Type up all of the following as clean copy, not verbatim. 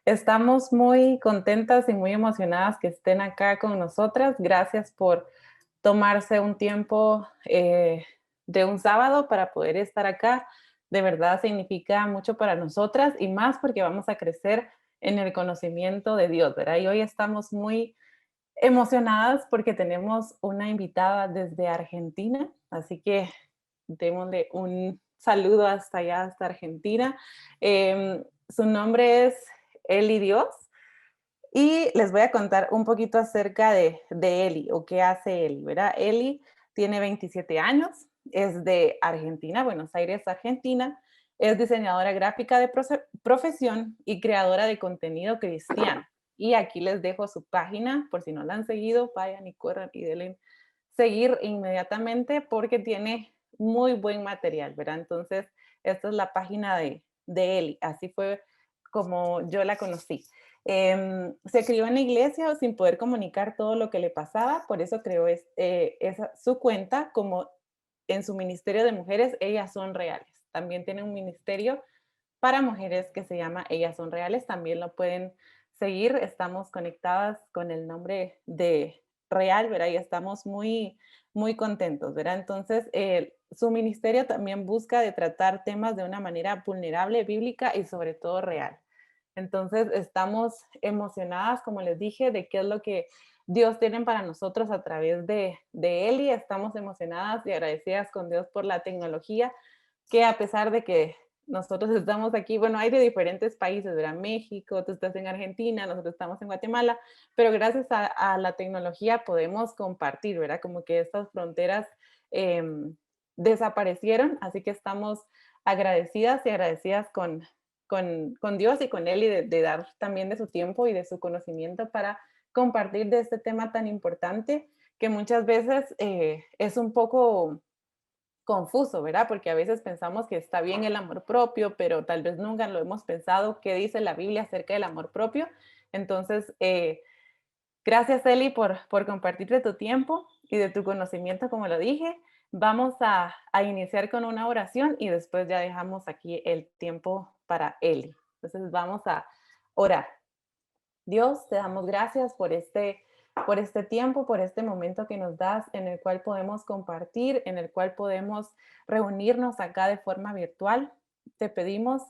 Estamos muy contentas y muy emocionadas que estén acá con nosotras. Gracias por tomarse un tiempo de un sábado para poder estar acá. De verdad significa mucho para nosotras y más porque vamos a crecer en el conocimiento de Dios, ¿verdad? Y hoy estamos muy emocionadas porque tenemos una invitada desde Argentina, así que démosle un saludo hasta allá, hasta Argentina. Su nombre es Eli Dios y les voy a contar un poquito acerca de Eli o qué hace Eli, ¿verdad? Eli tiene 27 años, es de Argentina, Buenos Aires, Argentina. Es diseñadora gráfica de profesión y creadora de contenido cristiano. Y aquí les dejo su página, por si no la han seguido, vayan y corran y denle seguir inmediatamente porque tiene muy buen material, ¿verdad? Entonces, esta es la página de Eli, así fue como yo la conocí. Se crió en la iglesia sin poder comunicar todo lo que le pasaba, por eso creó su cuenta como en su ministerio de mujeres, Ellas Son Reales. También tiene un ministerio para mujeres que se llama Ellas Son Reales, también lo pueden seguir, estamos conectadas con el nombre de Real, ¿verdad? Y estamos muy, muy contentos, ¿verdad? Entonces, su ministerio también busca de tratar temas de una manera vulnerable, bíblica y sobre todo real. Entonces, estamos emocionadas, como les dije, de qué es lo que Dios tiene para nosotros a través de Él y estamos emocionadas y agradecidas con Dios por la tecnología, que a pesar de que nosotros estamos aquí, bueno, hay de diferentes países, ¿verdad? México, tú estás en Argentina, nosotros estamos en Guatemala, pero gracias a la tecnología podemos compartir, ¿verdad? Como que estas fronteras eh, desaparecieron, así que estamos agradecidas y agradecidas con Dios y con Él y de dar también de su tiempo y de su conocimiento para compartir de este tema tan importante que muchas veces es un poco confuso, ¿verdad? Porque a veces pensamos que está bien el amor propio, pero tal vez nunca lo hemos pensado. ¿Qué dice la Biblia acerca del amor propio? Entonces, gracias, Eli, por compartir de tu tiempo y de tu conocimiento, como lo dije. Vamos a iniciar con una oración y después ya dejamos aquí el tiempo para Eli. Entonces, vamos a orar. Dios, te damos gracias por este tiempo, por este momento que nos das en el cual podemos compartir, en el cual podemos reunirnos acá de forma virtual. Te pedimos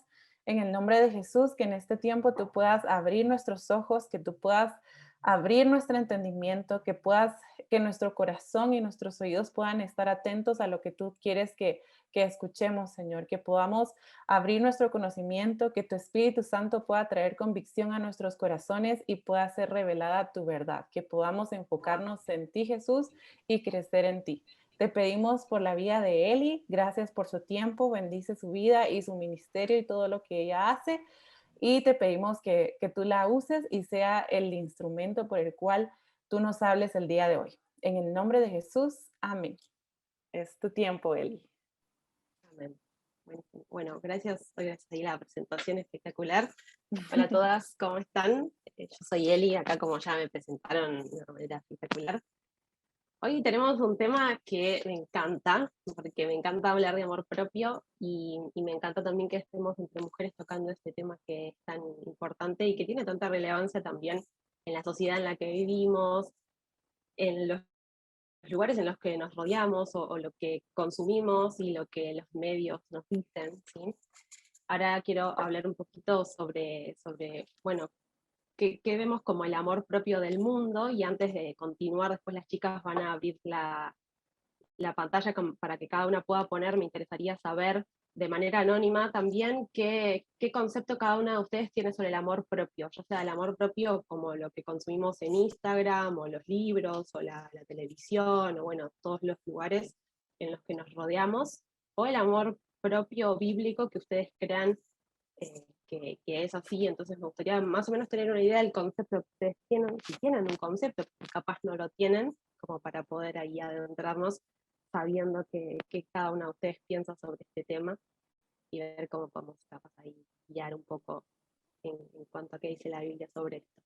en el nombre de Jesús que en este tiempo tú puedas abrir nuestros ojos, que tú puedas abrir nuestro entendimiento, que nuestro corazón y nuestros oídos puedan estar atentos a lo que tú quieres que escuchemos, Señor, que podamos abrir nuestro conocimiento, que tu Espíritu Santo pueda traer convicción a nuestros corazones y pueda ser revelada tu verdad, que podamos enfocarnos en ti, Jesús, y crecer en ti. Te pedimos por la vida de Eli, gracias por su tiempo, bendice su vida y su ministerio y todo lo que ella hace. Y te pedimos que tú la uses y sea el instrumento por el cual tú nos hables el día de hoy. En el nombre de Jesús, amén. Es tu tiempo, Eli. Amén. Bueno, gracias. Hoy ahí la presentación espectacular. Hola a todas, ¿cómo están? Yo soy Eli, acá como ya me presentaron de una manera espectacular. Hoy tenemos un tema que me encanta, porque me encanta hablar de amor propio y me encanta también que estemos entre mujeres tocando este tema que es tan importante y que tiene tanta relevancia también en la sociedad en la que vivimos, en los lugares en los que nos rodeamos o lo que consumimos y lo que los medios nos dicen, ¿sí? Ahora quiero hablar un poquito sobre bueno, qué vemos como el amor propio del mundo y antes de continuar, después las chicas van a abrir la pantalla para que cada una pueda poner, me interesaría saber de manera anónima también qué concepto cada una de ustedes tiene sobre el amor propio, ya sea el amor propio como lo que consumimos en Instagram, o los libros, o la televisión, o bueno, todos los lugares en los que nos rodeamos, o el amor propio bíblico que ustedes crean que es así. Entonces me gustaría más o menos tener una idea del concepto que ustedes tienen, si tienen un concepto, porque capaz no lo tienen, como para poder ahí adentrarnos sabiendo que cada una de ustedes piensa sobre este tema y ver cómo podemos capaz ahí guiar un poco en cuanto a qué dice la Biblia sobre esto.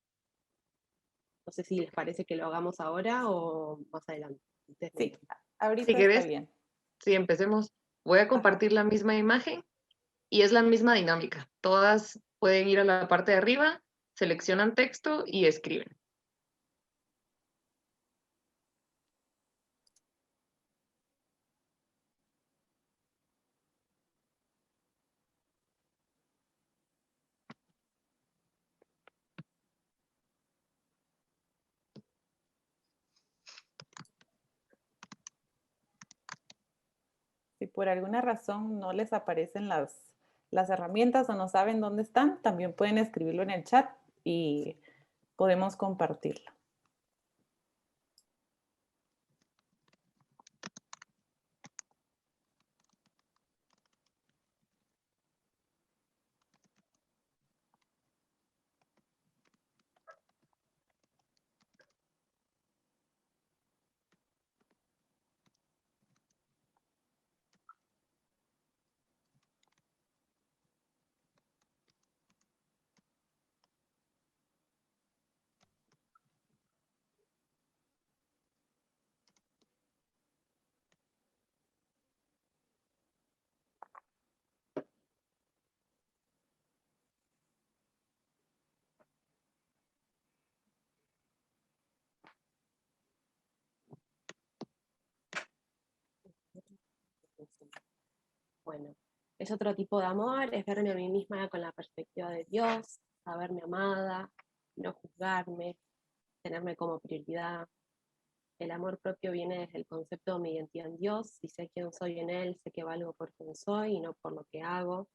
No sé si les parece que lo hagamos ahora o más adelante. Ustedes me Sí, dicen. Si ahorita está querés, bien. sí, empecemos. Voy a Ajá. compartir la misma imagen y es la misma dinámica. Todas pueden ir a la parte de arriba, seleccionan texto y escriben. Si por alguna razón no les aparecen las herramientas o no saben dónde están, también pueden escribirlo en el chat y podemos compartirlo. Bueno, es otro tipo de amor, es verme a mí misma con la perspectiva de Dios, saberme amada, no juzgarme, tenerme como prioridad. El amor propio viene desde el concepto de mi identidad en Dios. Si sé quién soy en Él, sé que valgo por quien soy y no por lo que hago.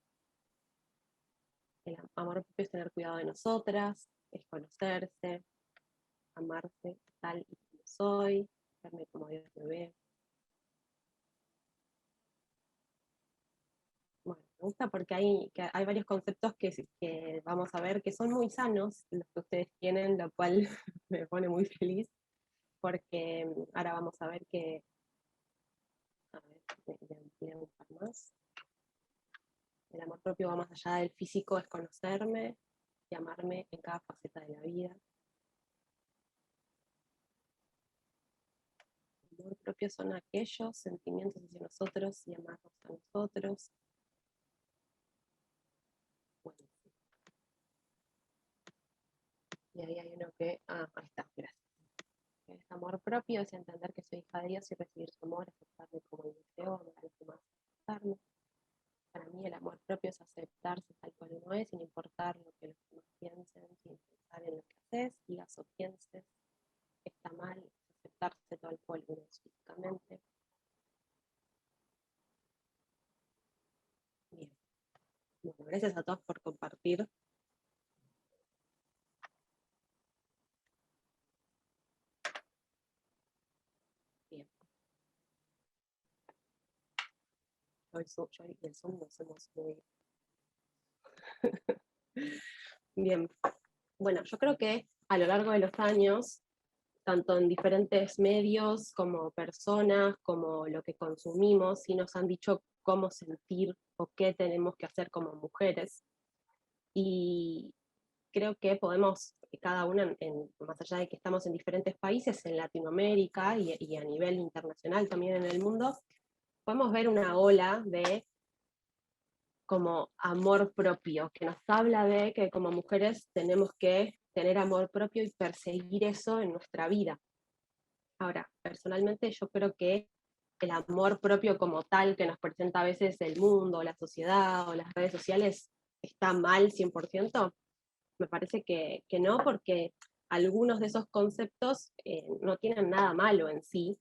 El amor propio es tener cuidado de nosotras, es conocerse, amarse tal y como soy, verme como Dios me ve. Bueno, me gusta porque hay varios conceptos que vamos a ver que son muy sanos, los que ustedes tienen, lo cual me pone muy feliz, porque ahora vamos a ver que, a ver, voy a ampliar un par más. El amor propio va más allá del físico, es conocerme y amarme en cada faceta de la vida. El amor propio son aquellos sentimientos hacia nosotros y amarnos a nosotros. Bueno, y ahí hay uno que, ahí está, gracias. El amor propio es entender que soy hija de Dios y recibir su amor, aceptarme como yo deseo, amar a los demás, aceptarme. Para mí el amor propio es aceptarse tal cual uno es, sin importar lo que los demás piensen, sin pensar en lo que haces, digas o pienses, está mal, es aceptarse tal cual uno es físicamente. Bien. Bueno, gracias a todos por compartir. Bien. Yo y el Zoom nos hemos muy... Bien. Bueno, yo creo que a lo largo de los años, tanto en diferentes medios como personas, como lo que consumimos, sí nos han dicho cómo sentir o qué tenemos que hacer como mujeres. Y creo que podemos, cada una, más allá de que estamos en diferentes países, en Latinoamérica y a nivel internacional también en el mundo, podemos ver una ola de como amor propio, que nos habla de que como mujeres tenemos que tener amor propio y perseguir eso en nuestra vida. Ahora, personalmente yo creo que el amor propio como tal que nos presenta a veces el mundo, la sociedad o las redes sociales está mal 100%, me parece que no, porque algunos de esos conceptos no tienen nada malo en sí,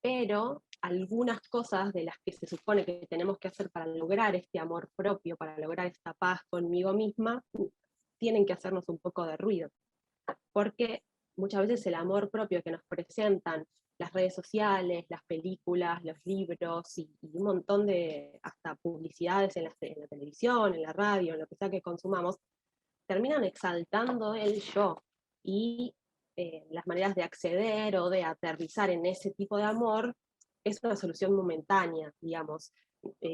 pero algunas cosas de las que se supone que tenemos que hacer para lograr este amor propio, para lograr esta paz conmigo misma, tienen que hacernos un poco de ruido, porque muchas veces el amor propio que nos presentan las redes sociales, las películas, los libros y un montón de hasta publicidades en la televisión, en la radio, en lo que sea que consumamos, terminan exaltando el yo y las maneras de acceder o de aterrizar en ese tipo de amor es una solución momentánea, digamos.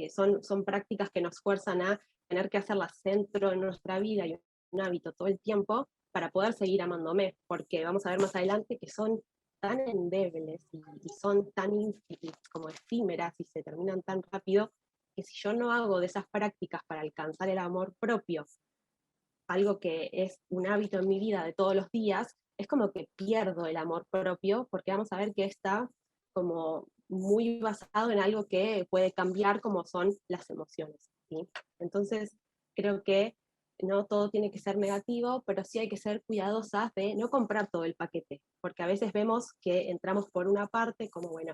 Son prácticas que nos fuerzan a tener que hacerlas centro en nuestra vida y un hábito todo el tiempo para poder seguir amándome, porque vamos a ver más adelante que son tan endebles y son tan como efímeras y se terminan tan rápido que si yo no hago de esas prácticas para alcanzar el amor propio algo que es un hábito en mi vida de todos los días, es como que pierdo el amor propio, porque vamos a ver que está como muy basado en algo que puede cambiar, como son las emociones, ¿sí? Entonces, creo que no todo tiene que ser negativo, pero sí hay que ser cuidadosas de no comprar todo el paquete, porque a veces vemos que entramos por una parte, como, bueno,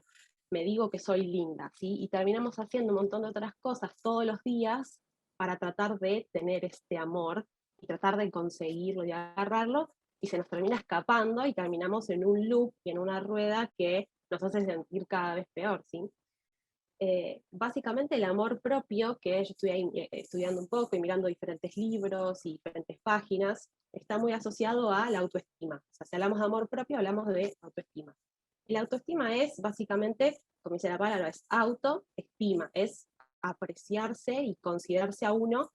me digo que soy linda, ¿sí? Y terminamos haciendo un montón de otras cosas todos los días para tratar de tener este amor y tratar de conseguirlo y agarrarlo, y se nos termina escapando y terminamos en un loop y en una rueda que nos hace sentir cada vez peor, ¿sí? Básicamente el amor propio, que yo estoy ahí, estudiando un poco y mirando diferentes libros y diferentes páginas, está muy asociado a la autoestima. O sea, si hablamos de amor propio, hablamos de autoestima. Y la autoestima es básicamente, como dice la palabra, es autoestima, es apreciarse y considerarse a uno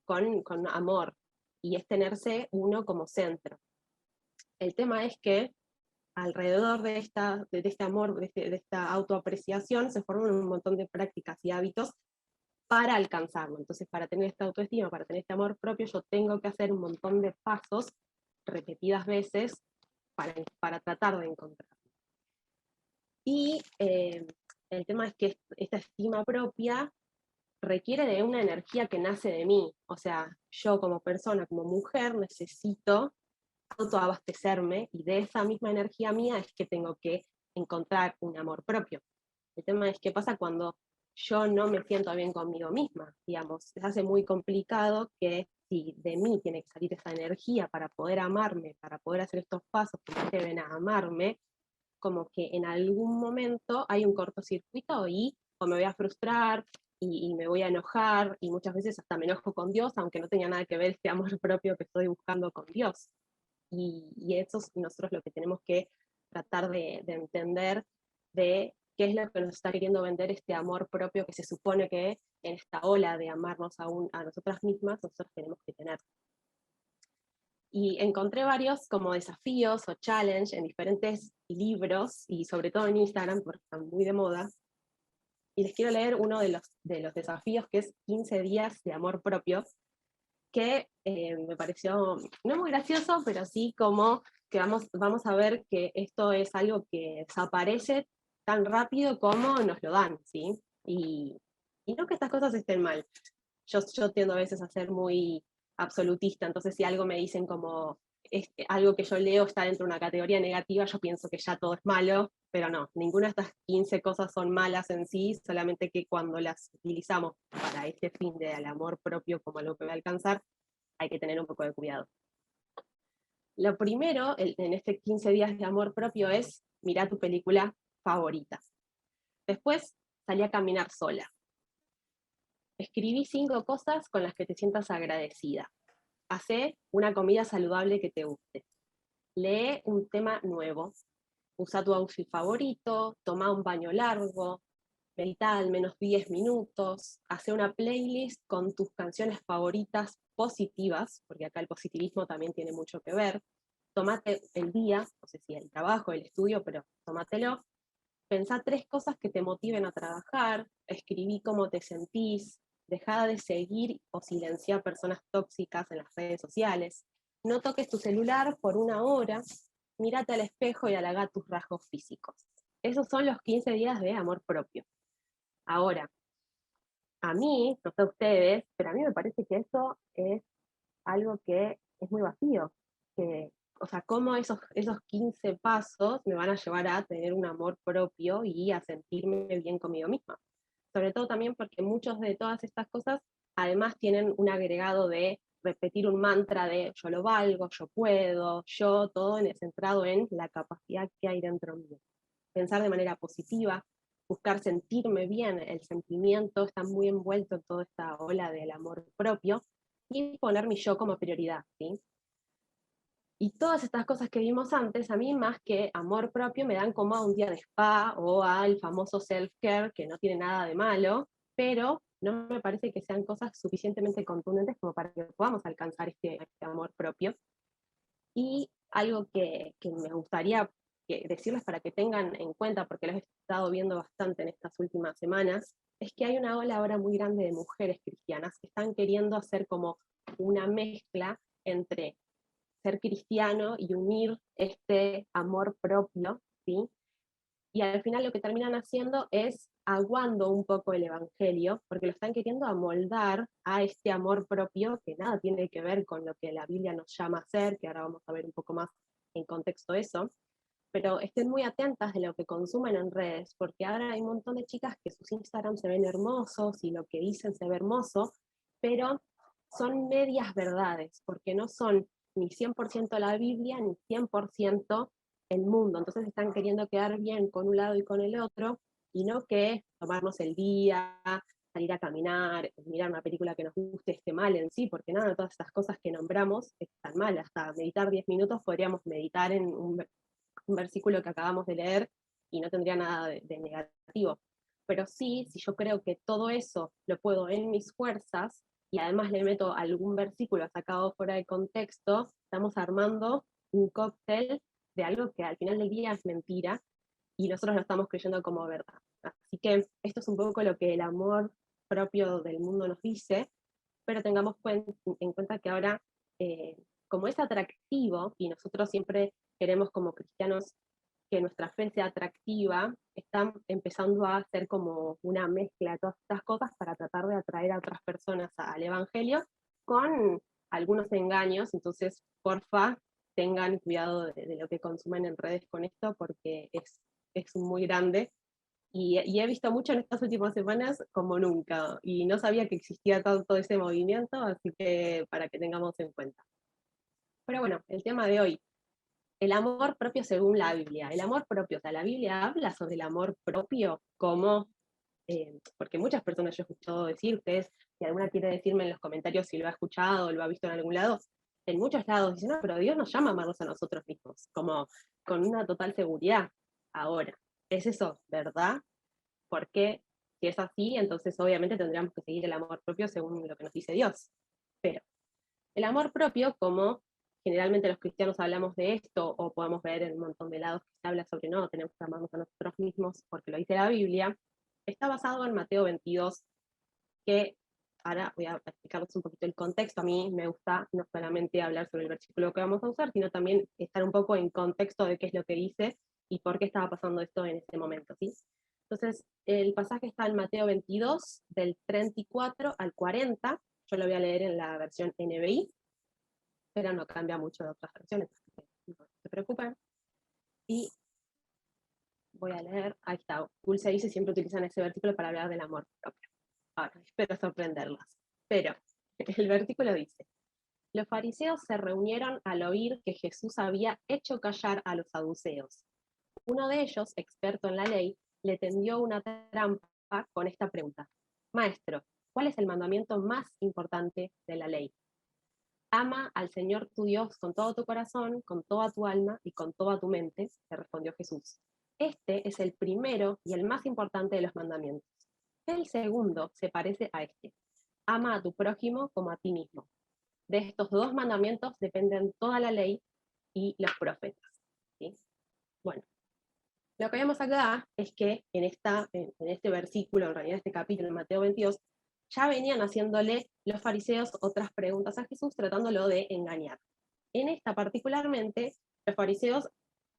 con amor, y es tenerse uno como centro. El tema es que alrededor de este amor, de esta autoapreciación, se forman un montón de prácticas y hábitos para alcanzarlo. Entonces, para tener esta autoestima, para tener este amor propio, yo tengo que hacer un montón de pasos repetidas veces para tratar de encontrarlo. Y el tema es que esta estima propia requiere de una energía que nace de mí. O sea, yo como persona, como mujer, necesito autoabastecerme, y de esa misma energía mía es que tengo que encontrar un amor propio. El tema es qué pasa cuando yo no me siento bien conmigo misma, digamos. Se hace muy complicado que si de mí tiene que salir esa energía para poder amarme, para poder hacer estos pasos que me lleven a amarme, como que en algún momento hay un cortocircuito y o me voy a frustrar y me voy a enojar, y muchas veces hasta me enojo con Dios, aunque no tenga nada que ver este amor propio que estoy buscando con Dios. Y eso es nosotros lo que tenemos que tratar de entender, de qué es lo que nos está queriendo vender este amor propio que se supone que en esta ola de amarnos a nosotras mismas nosotros tenemos que tener. Y encontré varios como desafíos o challenge en diferentes libros, y sobre todo en Instagram, porque están muy de moda. Y les quiero leer uno de los desafíos, que es 15 días de amor propio, que me pareció no muy gracioso, pero sí como que vamos a ver que esto es algo que desaparece tan rápido como nos lo dan, ¿sí? Y no que estas cosas estén mal. Yo tiendo a veces a ser muy absolutista, entonces si algo me dicen como algo que yo leo está dentro de una categoría negativa, yo pienso que ya todo es malo, pero no, ninguna de estas 15 cosas son malas en sí, solamente que cuando las utilizamos para este fin del amor propio como algo que va a alcanzar, hay que tener un poco de cuidado. Lo primero, en este 15 días de amor propio, es mirar tu película favorita. Después, salí a caminar sola. Escribí 5 cosas con las que te sientas agradecida. Hacé una comida saludable que te guste. Lee un tema nuevo. Usa tu outfit favorito, toma un baño largo, medita al menos 10 minutos, hace una playlist con tus canciones favoritas positivas, porque acá el positivismo también tiene mucho que ver. Tómate el día, no sé si el trabajo, el estudio, pero tómatelo. Pensá 3 cosas que te motiven a trabajar, escribí cómo te sentís, dejá de seguir o silenciar personas tóxicas en las redes sociales, no toques tu celular por 1 hora, mírate al espejo y halaga tus rasgos físicos. Esos son los 15 días de amor propio. Ahora, a mí, no sé a ustedes, pero a mí me parece que eso es algo que es muy vacío. Que, o sea, cómo esos 15 pasos me van a llevar a tener un amor propio y a sentirme bien conmigo misma. Sobre todo también porque muchos de todas estas cosas además tienen un agregado de repetir un mantra de yo lo valgo, yo puedo, yo, todo centrado en la capacidad que hay dentro mío. Pensar de manera positiva, buscar sentirme bien, el sentimiento está muy envuelto en toda esta ola del amor propio, y poner mi yo como prioridad, ¿sí? Y todas estas cosas que vimos antes, a mí más que amor propio me dan como a un día de spa o al famoso self-care, que no tiene nada de malo, pero no me parece que sean cosas suficientemente contundentes como para que podamos alcanzar este amor propio. Y algo que me gustaría decirles para que tengan en cuenta, porque lo he estado viendo bastante en estas últimas semanas, es que hay una ola ahora muy grande de mujeres cristianas que están queriendo hacer como una mezcla entre ser cristiano y unir este amor propio, ¿sí? Y al final lo que terminan haciendo es aguando un poco el evangelio, porque lo están queriendo amoldar a este amor propio que nada tiene que ver con lo que la Biblia nos llama a ser, que ahora vamos a ver un poco más en contexto eso, pero estén muy atentas de lo que consumen en redes, porque ahora hay un montón de chicas que sus Instagram se ven hermosos y lo que dicen se ve hermoso, pero son medias verdades, porque no son ni 100% la Biblia, ni 100% el mundo. Entonces están queriendo quedar bien con un lado y con el otro, y no que tomarnos el día, salir a caminar, mirar una película que nos guste, esté mal en sí, porque nada, todas estas cosas que nombramos están mal. Hasta meditar 10 minutos podríamos meditar en un versículo que acabamos de leer y no tendría nada de negativo. Pero sí, si yo creo que todo eso lo puedo en mis fuerzas y además le meto algún versículo sacado fuera de contexto, estamos armando un cóctel de algo que al final del día es mentira y nosotros lo estamos creyendo como verdad. Así que esto es un poco lo que el amor propio del mundo nos dice, pero tengamos en cuenta que ahora, como es atractivo, y nosotros siempre queremos como cristianos que nuestra fe sea atractiva, están empezando a hacer como una mezcla de todas estas cosas para tratar de atraer a otras personas al Evangelio con algunos engaños. Entonces, porfa, tengan cuidado de lo que consumen en redes con esto, porque es muy grande y he visto mucho en estas últimas semanas como nunca, y no sabía que existía todo ese movimiento, así que para que tengamos en cuenta. Pero bueno, el tema de hoy, el amor propio según la Biblia. El amor propio, o sea, la Biblia habla sobre el amor propio como, porque muchas personas yo he escuchado decir, ustedes, si alguna quiere decirme en los comentarios si lo ha escuchado o lo ha visto en algún lado, en muchos lados dicen, no, pero Dios nos llama a amarnos a nosotros mismos, como con una total seguridad. Ahora, ¿es eso verdad? Porque si es así, entonces obviamente tendríamos que seguir el amor propio según lo que nos dice Dios. Pero el amor propio, como generalmente los cristianos hablamos de esto, o podemos ver en un montón de lados que se habla sobre no, tenemos que amarnos a nosotros mismos porque lo dice la Biblia, está basado en Mateo 22, que ahora voy a explicarles un poquito el contexto. A mí me gusta no solamente hablar sobre el versículo que vamos a usar, sino también estar un poco en contexto de qué es lo que dice y por qué estaba pasando esto en este momento, ¿sí? Entonces, el pasaje está en Mateo 22, del 34 al 40. Yo lo voy a leer en la versión NBI, pero no cambia mucho de otras versiones, así que no se preocupen. Y voy a leer, ahí está, Dulce dice, siempre utilizan ese versículo para hablar del amor propio. Ahora, espero sorprenderlas. Pero el versículo dice, los fariseos se reunieron al oír que Jesús había hecho callar a los saduceos. Uno de ellos, experto en la ley, le tendió una trampa con esta pregunta. Maestro, ¿cuál es el mandamiento más importante de la ley? Ama al Señor tu Dios con todo tu corazón, con toda tu alma y con toda tu mente, le respondió Jesús. Este es el primero y el más importante de los mandamientos. El segundo se parece a este. Ama a tu prójimo como a ti mismo. De estos dos mandamientos dependen toda la ley y los profetas. ¿Sí? Bueno, lo que vemos acá es que en este versículo, en realidad este capítulo, en Mateo 22, ya venían haciéndole los fariseos otras preguntas a Jesús, tratándolo de engañar. En esta particularmente, los fariseos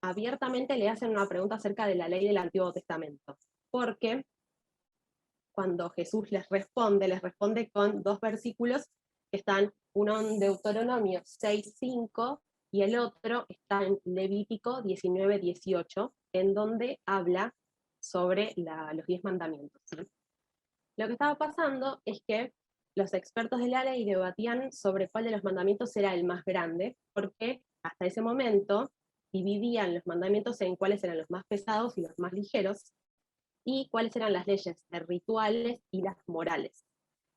abiertamente le hacen una pregunta acerca de la ley del Antiguo Testamento, porque cuando Jesús les responde con dos versículos que están, uno en Deuteronomio 6:5 y el otro está en Levítico 19:18, en donde habla sobre los 10 mandamientos. ¿Sí? Lo que estaba pasando es que los expertos de la ley debatían sobre cuál de los mandamientos era el más grande, porque hasta ese momento dividían los mandamientos en cuáles eran los más pesados y los más ligeros, y cuáles eran las leyes rituales y las morales.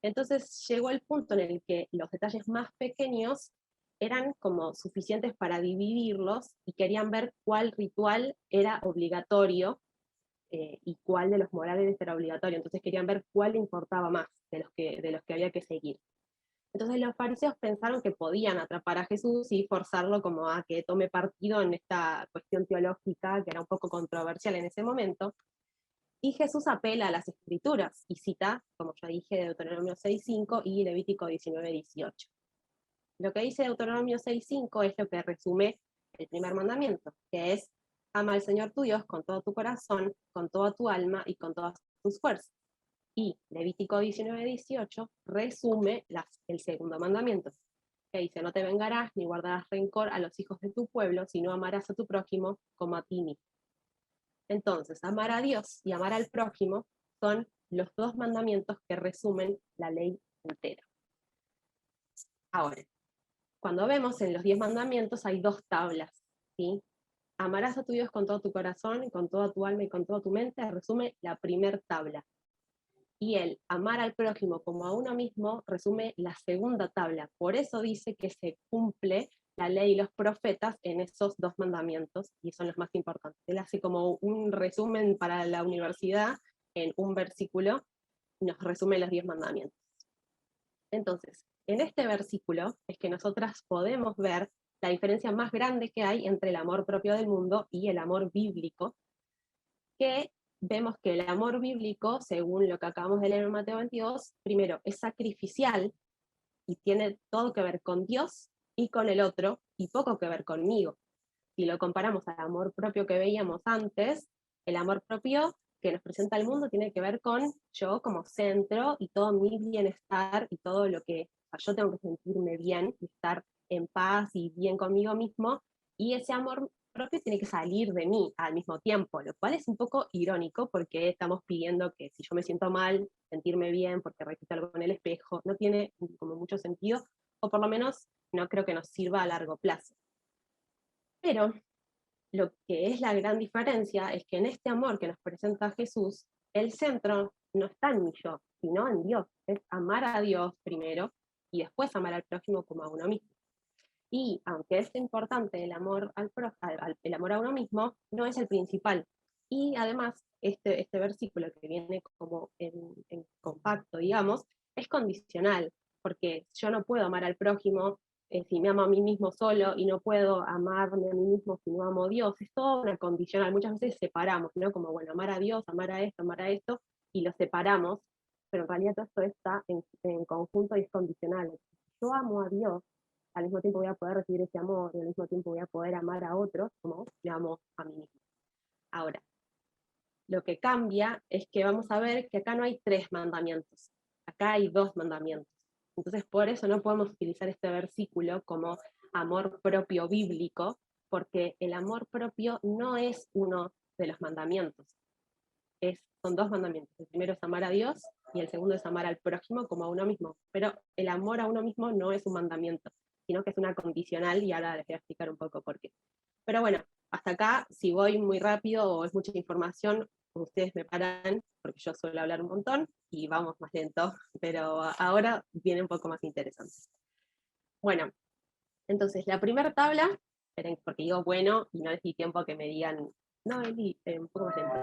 Entonces llegó el punto en el que los detalles más pequeños eran como suficientes para dividirlos y querían ver cuál ritual era obligatorio, y cuál de los morales era obligatorio. Entonces querían ver cuál importaba más de los que había que seguir. Entonces los fariseos pensaron que podían atrapar a Jesús y forzarlo como a que tome partido en esta cuestión teológica que era un poco controversial en ese momento. Y Jesús apela a las escrituras y cita, como ya dije, Deuteronomio 6:5 y Levítico 19:18. Lo que dice Deuteronomio 6:5 es lo que resume el primer mandamiento, que es: ama al Señor tu Dios con todo tu corazón, con toda tu alma y con todas tus fuerzas. Y Levítico 19:18 resume el segundo mandamiento, que dice: no te vengarás ni guardarás rencor a los hijos de tu pueblo, sino amarás a tu prójimo como a ti mismo. Entonces, amar a Dios y amar al prójimo son los dos mandamientos que resumen la ley entera. Ahora, cuando vemos en los 10 mandamientos hay dos tablas, ¿sí? Amarás a tu Dios con todo tu corazón, con toda tu alma y con toda tu mente, resume la primer tabla. Y el amar al prójimo como a uno mismo resume la segunda tabla. Por eso dice que se cumple la ley y los profetas en esos dos mandamientos, y son los más importantes. Él hace como un resumen para la universidad en un versículo, y nos resume los 10 mandamientos. Entonces, en este versículo es que nosotras podemos ver la diferencia más grande que hay entre el amor propio del mundo y el amor bíblico, que vemos que el amor bíblico, según lo que acabamos de leer en Mateo 22, primero es sacrificial y tiene todo que ver con Dios y con el otro, y poco que ver conmigo. Si lo comparamos al amor propio que veíamos antes, el amor propio que nos presenta el mundo tiene que ver con yo como centro y todo mi bienestar y todo lo que yo tengo que sentirme bien y estar en paz y bien conmigo mismo, y ese amor propio tiene que salir de mí al mismo tiempo, lo cual es un poco irónico porque estamos pidiendo que si yo me siento mal, sentirme bien porque repito algo en el espejo, no tiene como mucho sentido, o por lo menos no creo que nos sirva a largo plazo. Pero lo que es la gran diferencia es que en este amor que nos presenta Jesús, el centro no está en mi yo, sino en Dios. Es amar a Dios primero y después amar al prójimo como a uno mismo. Y aunque es importante el amor, el amor a uno mismo, no es el principal. Y además, este versículo que viene como en compacto, digamos, es condicional, porque yo no puedo amar al prójimo si me amo a mí mismo solo, y no puedo amarme a mí mismo si no amo a Dios. Es todo una condicional. Muchas veces separamos, ¿no? Como, bueno, amar a Dios, amar a esto, y lo separamos, pero en realidad todo esto está en conjunto y es condicional. Yo amo a Dios, al mismo tiempo voy a poder recibir ese amor, y al mismo tiempo voy a poder amar a otros como me amo a mí mismo. Ahora, lo que cambia es que vamos a ver que acá no hay 3 mandamientos, acá hay 2 mandamientos. Entonces, por eso no podemos utilizar este versículo como amor propio bíblico, porque el amor propio no es uno de los mandamientos. Son 2 mandamientos. El primero es amar a Dios y el segundo es amar al prójimo como a uno mismo. Pero el amor a uno mismo no es un mandamiento, sino que es una condicional, y ahora les voy a explicar un poco por qué. Pero bueno, hasta acá, si voy muy rápido o es mucha información, ustedes me paran, porque yo suelo hablar un montón y vamos más lento, pero ahora viene un poco más interesante. Bueno, entonces la primera tabla, esperen, porque digo bueno y no les di tiempo a que me digan, no, Eli, un poco más lento.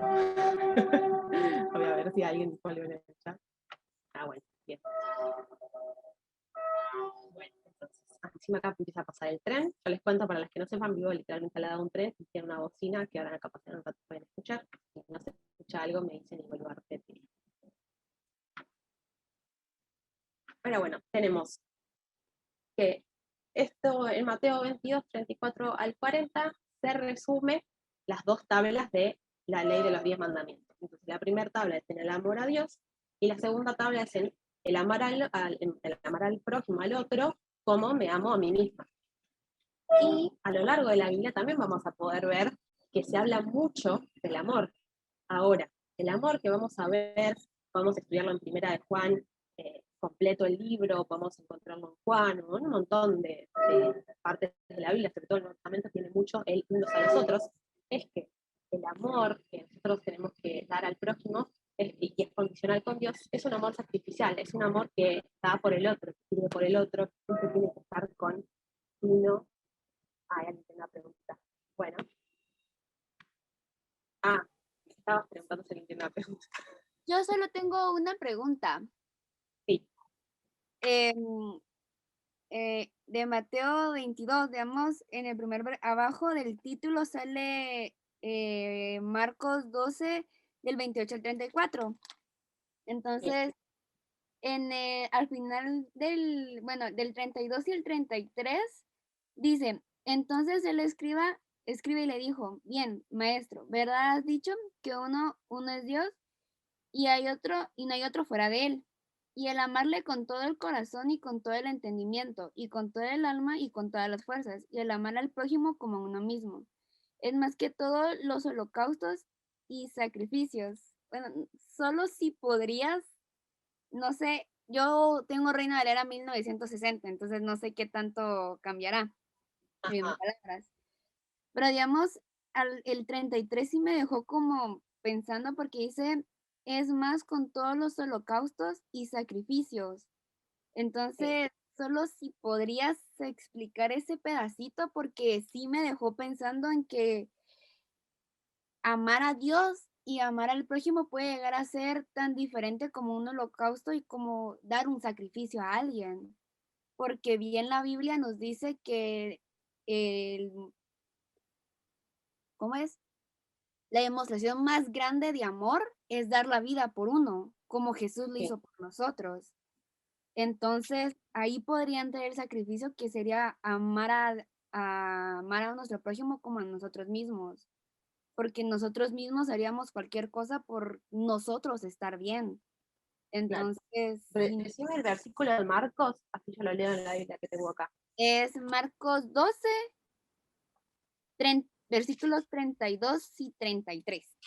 Voy a ver si alguien dijo algo en el chat. Ah, bueno, bien. Bueno, entonces, encima acá empieza a pasar el tren. Yo les cuento, para las que no sepan, vivo literalmente al lado de un tren y tiene una bocina que ahora en la capacidad no pueden escuchar. Si no se escucha algo, me dicen y vuelvo a repetir. Pero bueno, tenemos que esto en Mateo 22, 34 al 40, se resume las 2 tablas de la ley de los 10 mandamientos. Entonces, la primera tabla es en el amor a Dios, y la segunda tabla es en el amar al prójimo, al otro, como me amo a mí misma. Y a lo largo de la Biblia también vamos a poder ver que se habla mucho del amor. Ahora, el amor que vamos a ver, vamos a estudiarlo en Primera de Juan, completo el libro, podemos encontrarlo en Juan, o en un montón de partes de la Biblia, sobre todo el Nuevo Testamento tiene mucho el unos a los otros, es que el amor que nosotros tenemos que dar al prójimo y que es condicional con Dios, es un amor sacrificial, es un amor que da por el otro, que sirve por el otro, que siempre tiene que estar con uno. Alguien tiene una pregunta. Bueno. Estabas preguntando si alguien tiene una pregunta. Yo solo tengo una pregunta. Sí. De Mateo 22, digamos, en el abajo del título sale Marcos 12, del 28 al 34. Entonces, al final del 32 y el 33, dice, entonces el escribe y le dijo, bien, maestro, ¿verdad has dicho que uno es Dios y no hay otro fuera de él? Y el amarle con todo el corazón y con todo el entendimiento y con todo el alma y con todas las fuerzas, y el amar al prójimo como a uno mismo. Es más que todos los holocaustos y sacrificios. Bueno, solo si podrías, no sé, yo tengo Reina Valera 1960, entonces no sé qué tanto cambiará, mismas Ajá. palabras. Pero digamos, el 33 sí me dejó como pensando porque dice, es más con todos los holocaustos y sacrificios. Sí, Entonces, solo si podrías explicar ese pedacito porque sí me dejó pensando en que amar a Dios y amar al prójimo puede llegar a ser tan diferente como un holocausto y como dar un sacrificio a alguien. Porque bien la Biblia nos dice que el, ¿cómo es? La demostración más grande de amor es dar la vida por uno, como Jesús lo sí, hizo por nosotros. Entonces, ahí podría entrar el sacrificio que sería amar a nuestro prójimo como a nosotros mismos, porque nosotros mismos haríamos cualquier cosa por nosotros estar bien. claro. Entonces, sí, Decime el versículo de Marcos, así yo lo leo en la Biblia que tengo acá. es Marcos 12, versículos 32 y 33.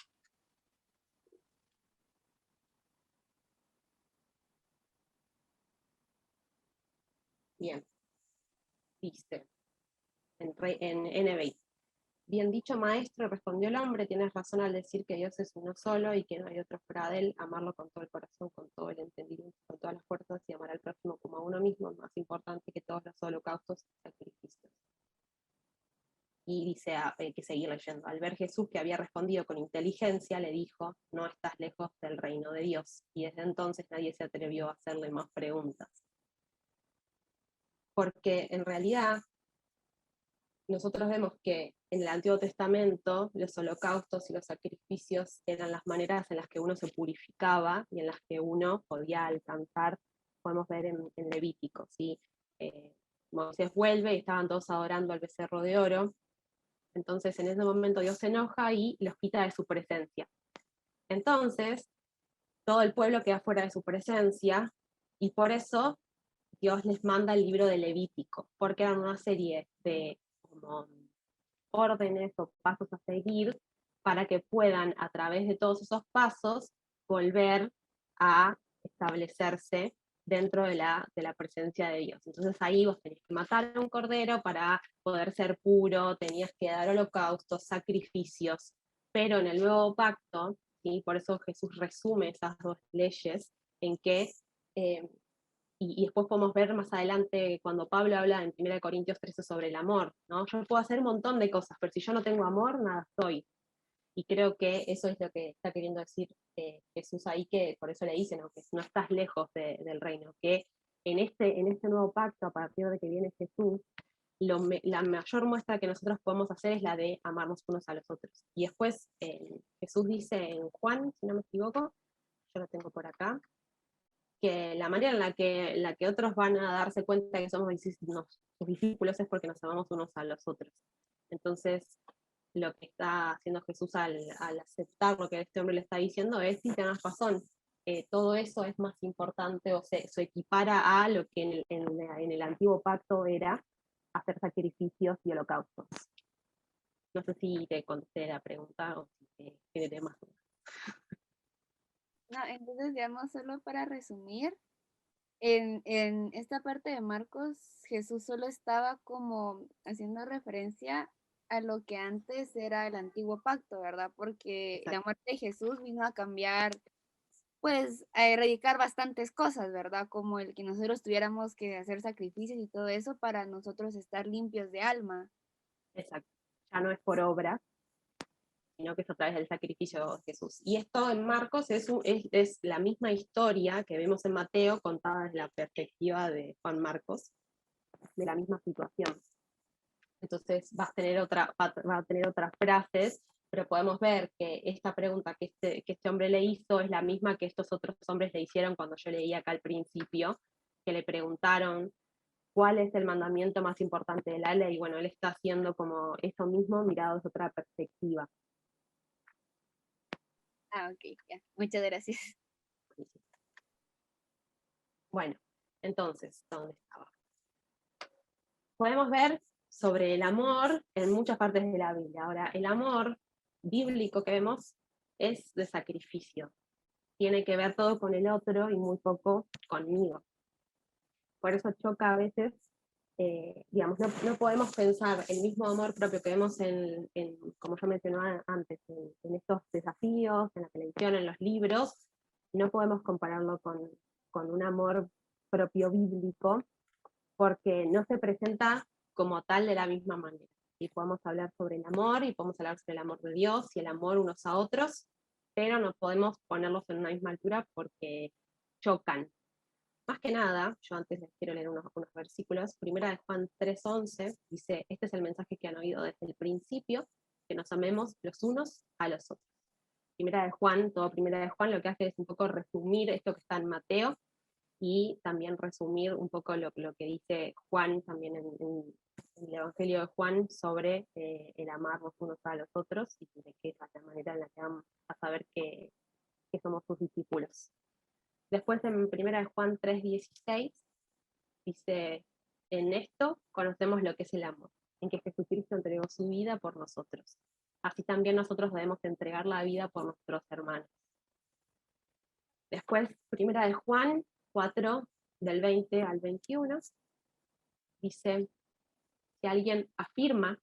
Bien, dice, en NBI. Bien dicho, maestro, respondió el hombre, tienes razón al decir que Dios es uno solo y que no hay otro fuera de él, amarlo con todo el corazón, con todo el entendimiento, con todas las fuerzas y amar al prójimo como a uno mismo, más importante que todos los holocaustos y sacrificios. Y dice que seguir leyendo. Al ver Jesús que había respondido con inteligencia, le dijo, no estás lejos del reino de Dios. Y desde entonces nadie se atrevió a hacerle más preguntas. Porque en realidad nosotros vemos que en el Antiguo Testamento los holocaustos y los sacrificios eran las maneras en las que uno se purificaba y en las que uno podía alcanzar, podemos ver en Levítico, ¿sí? Moisés vuelve y estaban todos adorando al becerro de oro, entonces en ese momento Dios se enoja y los quita de su presencia. Entonces, todo el pueblo queda fuera de su presencia y por eso Dios les manda el libro de Levítico, porque eran una serie de como órdenes o pasos a seguir para que puedan a través de todos esos pasos volver a establecerse dentro de la presencia de Dios. Entonces ahí vos tenés que matar a un cordero para poder ser puro, tenías que dar holocaustos, sacrificios, pero en el nuevo pacto, ¿sí? Por eso Jesús resume esas dos leyes en que eh, y después podemos ver más adelante cuando Pablo habla en 1 Corintios 13 sobre el amor, ¿no? Yo puedo hacer un montón de cosas, pero si yo no tengo amor, nada soy. Y creo que eso es lo que está queriendo decir Jesús ahí, que por eso le dicen, ¿no? Que no estás lejos del reino, que en este nuevo pacto, a partir de que viene Jesús, la mayor muestra que nosotros podemos hacer es la de amarnos unos a los otros. Y después Jesús dice en Juan, si no me equivoco, yo lo tengo por acá, que la manera en la que otros van a darse cuenta que somos sus discípulos es porque nos amamos unos a los otros. Entonces, lo que está haciendo Jesús al aceptar lo que este hombre le está diciendo es, sí, tenés razón, todo eso es más importante o se equipara a lo que en el antiguo pacto era hacer sacrificios y holocaustos. No sé si te contesté la pregunta o si tiene más. No, entonces, digamos, solo para resumir, en esta parte de Marcos, Jesús solo estaba como haciendo referencia a lo que antes era el antiguo pacto, ¿verdad? Porque la Exacto. muerte de Jesús vino a cambiar, pues, a erradicar bastantes cosas, ¿verdad? Como el que nosotros tuviéramos que hacer sacrificios y todo eso para nosotros estar limpios de alma. Exacto. Ya no es por obra, sino que es a través del sacrificio de Jesús. Y esto en Marcos es la misma historia que vemos en Mateo contada desde la perspectiva de Juan Marcos, de la misma situación. Entonces va a tener otras frases, pero podemos ver que esta pregunta que este hombre le hizo es la misma que estos otros hombres le hicieron cuando yo leí acá al principio, que le preguntaron cuál es el mandamiento más importante de la ley. Y bueno, él está haciendo como eso mismo mirado desde otra perspectiva. Ah, ok, ya. Muchas gracias. Bueno, entonces, ¿dónde estaba? Podemos ver sobre el amor en muchas partes de la Biblia. Ahora, el amor bíblico que vemos es de sacrificio. Tiene que ver todo con el otro y muy poco conmigo. Por eso choca a veces, digamos, no podemos pensar el mismo amor propio que vemos como yo mencionaba antes, en estos desafíos, en la televisión, en los libros, no podemos compararlo con un amor propio bíblico, porque no se presenta como tal de la misma manera. Y podemos hablar sobre el amor, y podemos hablar sobre el amor de Dios y el amor unos a otros, pero no podemos ponerlos en una misma altura porque chocan. Más que nada, yo antes les quiero leer unos versículos. Primera de Juan 3:11 dice: este es el mensaje que han oído desde el principio, que nos amemos los unos a los otros. Primera de Juan, todo Primera de Juan lo que hace es un poco resumir esto que está en Mateo, y también resumir un poco lo que dice Juan también en el Evangelio de Juan sobre el amar los unos a los otros, y de qué es la manera en la que vamos a saber que somos sus discípulos. Después en 1 Juan 3:16 dice: en esto conocemos lo que es el amor, en que Jesucristo entregó su vida por nosotros. Así también nosotros debemos entregar la vida por nuestros hermanos. Después, 1 Juan 4, del 20 al 21, dice: si alguien afirma,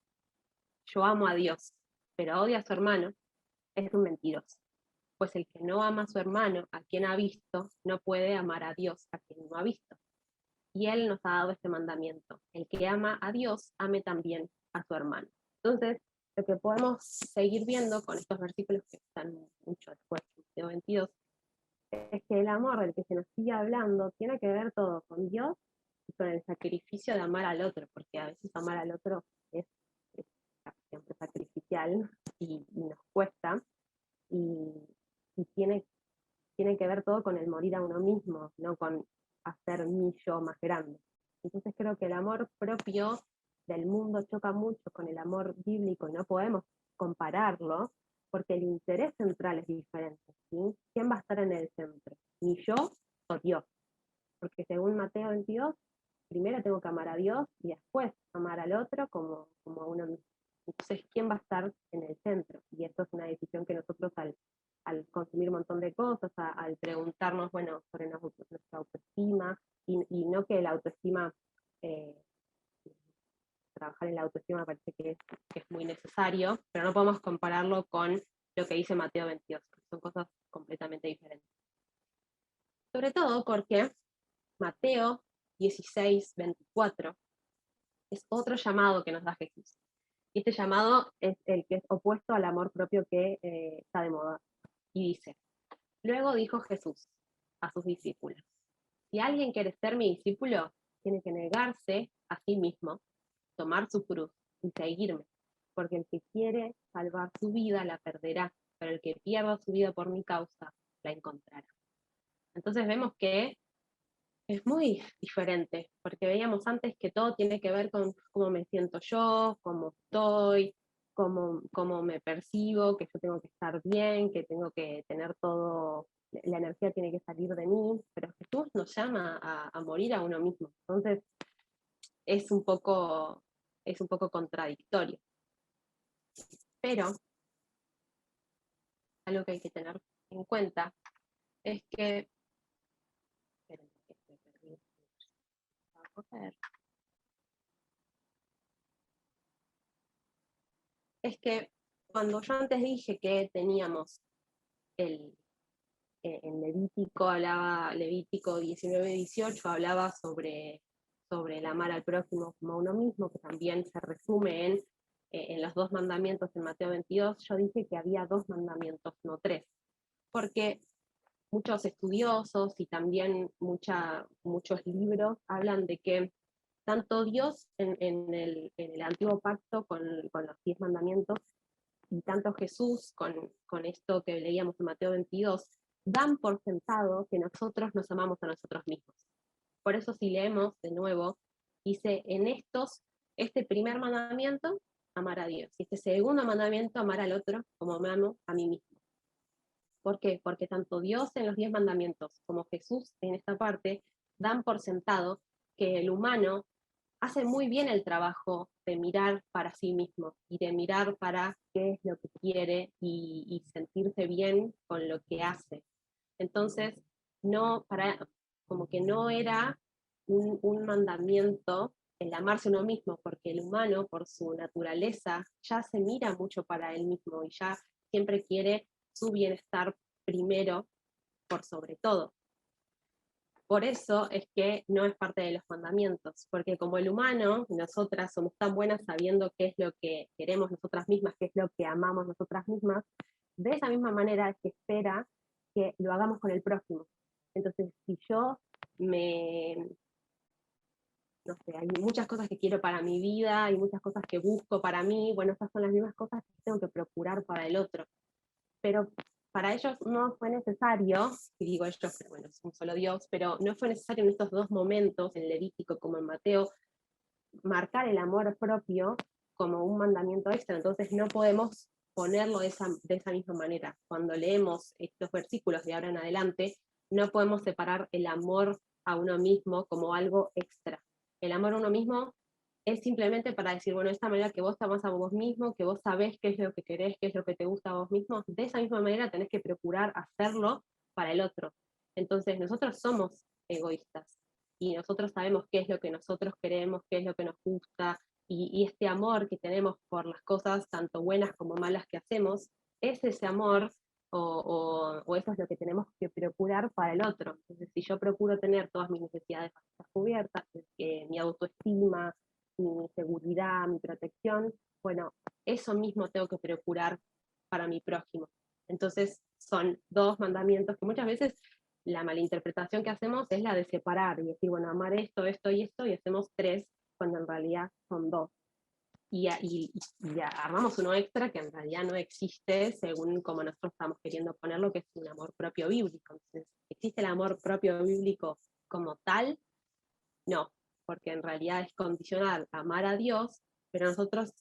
yo amo a Dios, pero odia a su hermano, es un mentiroso. Pues el que no ama a su hermano, a quien ha visto, no puede amar a Dios, a quien no ha visto. Y Él nos ha dado este mandamiento: el que ama a Dios, ame también a su hermano. Entonces, lo que podemos seguir viendo con estos versículos que están mucho después de 22, es que el amor del que se nos sigue hablando tiene que ver todo con Dios y con el sacrificio de amar al otro, porque a veces amar al otro es siempre sacrificial y nos cuesta, y tiene que ver todo con el morir a uno mismo, no con hacer mi yo más grande. Entonces creo que el amor propio del mundo choca mucho con el amor bíblico y no podemos compararlo porque el interés central es diferente. ¿Sí? ¿Quién va a estar en el centro? ¿Mi yo o Dios? Porque según Mateo 22, primero tengo que amar a Dios y después amar al otro como a uno mismo. Entonces, ¿quién va a estar en el centro? Y esto es una decisión que nosotros al consumir un montón de cosas, al preguntarnos, bueno, sobre nuestra autoestima, y no que la autoestima, trabajar en la autoestima me parece que es muy necesario, pero no podemos compararlo con lo que dice Mateo 22, porque son cosas completamente diferentes. Sobre todo porque Mateo 16:24 es otro llamado que nos da Jesús. Y este llamado es el que es opuesto al amor propio que está de moda. Y dice: luego dijo Jesús a sus discípulos: si alguien quiere ser mi discípulo, tiene que negarse a sí mismo, tomar su cruz y seguirme, porque el que quiere salvar su vida la perderá, pero el que pierda su vida por mi causa la encontrará. Entonces vemos que es muy diferente, porque veíamos antes que todo tiene que ver con cómo me siento yo, cómo estoy, cómo me percibo, que yo tengo que estar bien, que tengo que tener todo, la energía tiene que salir de mí, pero Jesús nos llama a morir a uno mismo. Entonces es un poco contradictorio. Pero algo que hay que tener en cuenta es que, esperen, que me perdí. Es que cuando yo antes dije que teníamos en Levítico 19:18 hablaba sobre el amar al prójimo como a uno mismo, que también se resume en los dos mandamientos en Mateo 22, yo dije que había dos mandamientos, no tres, porque muchos estudiosos y también muchos libros hablan de que tanto Dios en el antiguo pacto con los 10 mandamientos y tanto Jesús con esto que leíamos en Mateo 22, dan por sentado que nosotros nos amamos a nosotros mismos. Por eso si leemos de nuevo, dice, este primer mandamiento, amar a Dios. Y este segundo mandamiento, amar al otro como me amo a mí mismo. ¿Por qué? Porque tanto Dios en los 10 mandamientos como Jesús en esta parte dan por sentado que el humano hace muy bien el trabajo de mirar para sí mismo y de mirar para qué es lo que quiere y sentirse bien con lo que hace. Entonces, como que no era un mandamiento el amarse a uno mismo, porque el humano, por su naturaleza, ya se mira mucho para él mismo y ya siempre quiere su bienestar primero por sobre todo. Por eso es que no es parte de los mandamientos, porque como el humano, nosotras somos tan buenas sabiendo qué es lo que queremos nosotras mismas, qué es lo que amamos nosotras mismas, de esa misma manera es que espera que lo hagamos con el prójimo. Entonces, si yo no sé, hay muchas cosas que quiero para mi vida, hay muchas cosas que busco para mí, bueno, estas son las mismas cosas que tengo que procurar para el otro. Pero para ellos no fue necesario, y digo ellos, pero bueno, es un solo Dios, pero no fue necesario en estos dos momentos, en Levítico como en Mateo, marcar el amor propio como un mandamiento extra, entonces no podemos ponerlo de esa misma manera. Cuando leemos estos versículos de ahora en adelante, no podemos separar el amor a uno mismo como algo extra. El amor a uno mismo es simplemente para decir, bueno, de esta manera que vos te amás a vos mismo, que vos sabés qué es lo que querés, qué es lo que te gusta a vos mismo, de esa misma manera tenés que procurar hacerlo para el otro. Entonces nosotros somos egoístas y nosotros sabemos qué es lo que nosotros queremos, qué es lo que nos gusta, y este amor que tenemos por las cosas, tanto buenas como malas que hacemos, es ese amor o eso es lo que tenemos que procurar para el otro. Entonces, si yo procuro tener todas mis necesidades cubiertas, mi autoestima, mi seguridad, mi protección, bueno, eso mismo tengo que procurar para mi prójimo. Entonces, son dos mandamientos que muchas veces la malinterpretación que hacemos es la de separar y decir, bueno, amar esto, esto y esto, y hacemos tres, cuando en realidad son dos. Y armamos uno extra que en realidad no existe según como nosotros estamos queriendo ponerlo, que es un amor propio bíblico. Entonces, ¿existe el amor propio bíblico como tal? No, porque en realidad es condicional amar a Dios, pero nosotros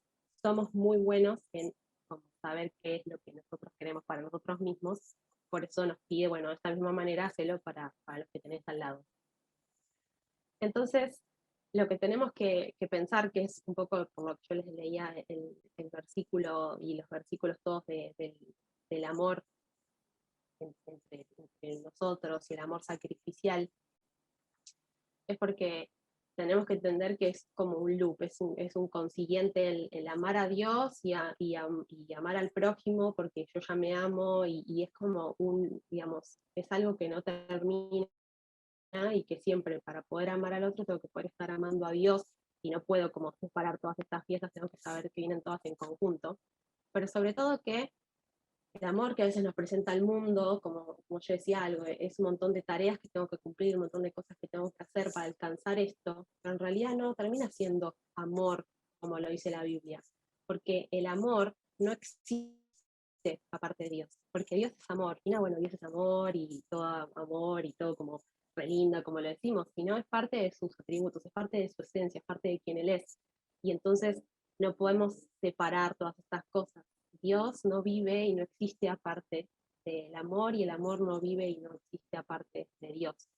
somos muy buenos en saber qué es lo que nosotros queremos para nosotros mismos, por eso nos pide, bueno, de esta misma manera, hacerlo para los que tenés al lado. Entonces, lo que tenemos que pensar, que es un poco como lo que yo les leía el versículo y los versículos todos del amor entre nosotros y el amor sacrificial, es porque tenemos que entender que es como un loop, es un consiguiente el amar a Dios y amar al prójimo, porque yo ya me amo, y es como digamos, es algo que no termina, y que siempre para poder amar al otro tengo que poder estar amando a Dios, y no puedo como separar todas estas piezas, tengo que saber que vienen todas en conjunto, pero sobre todo que el amor que a veces nos presenta el mundo, como yo decía algo, es un montón de tareas que tengo que cumplir, un montón de cosas que tengo que hacer para alcanzar esto, pero en realidad no termina siendo amor como lo dice la Biblia, porque el amor no existe aparte de Dios, porque Dios es amor, y no, bueno, Dios es amor y todo como re lindo, como lo decimos, sino es parte de sus atributos, es parte de su esencia, es parte de quien Él es, y entonces no podemos separar todas estas cosas. Dios no vive y no existe aparte del amor, y el amor no vive y no existe aparte de Dios.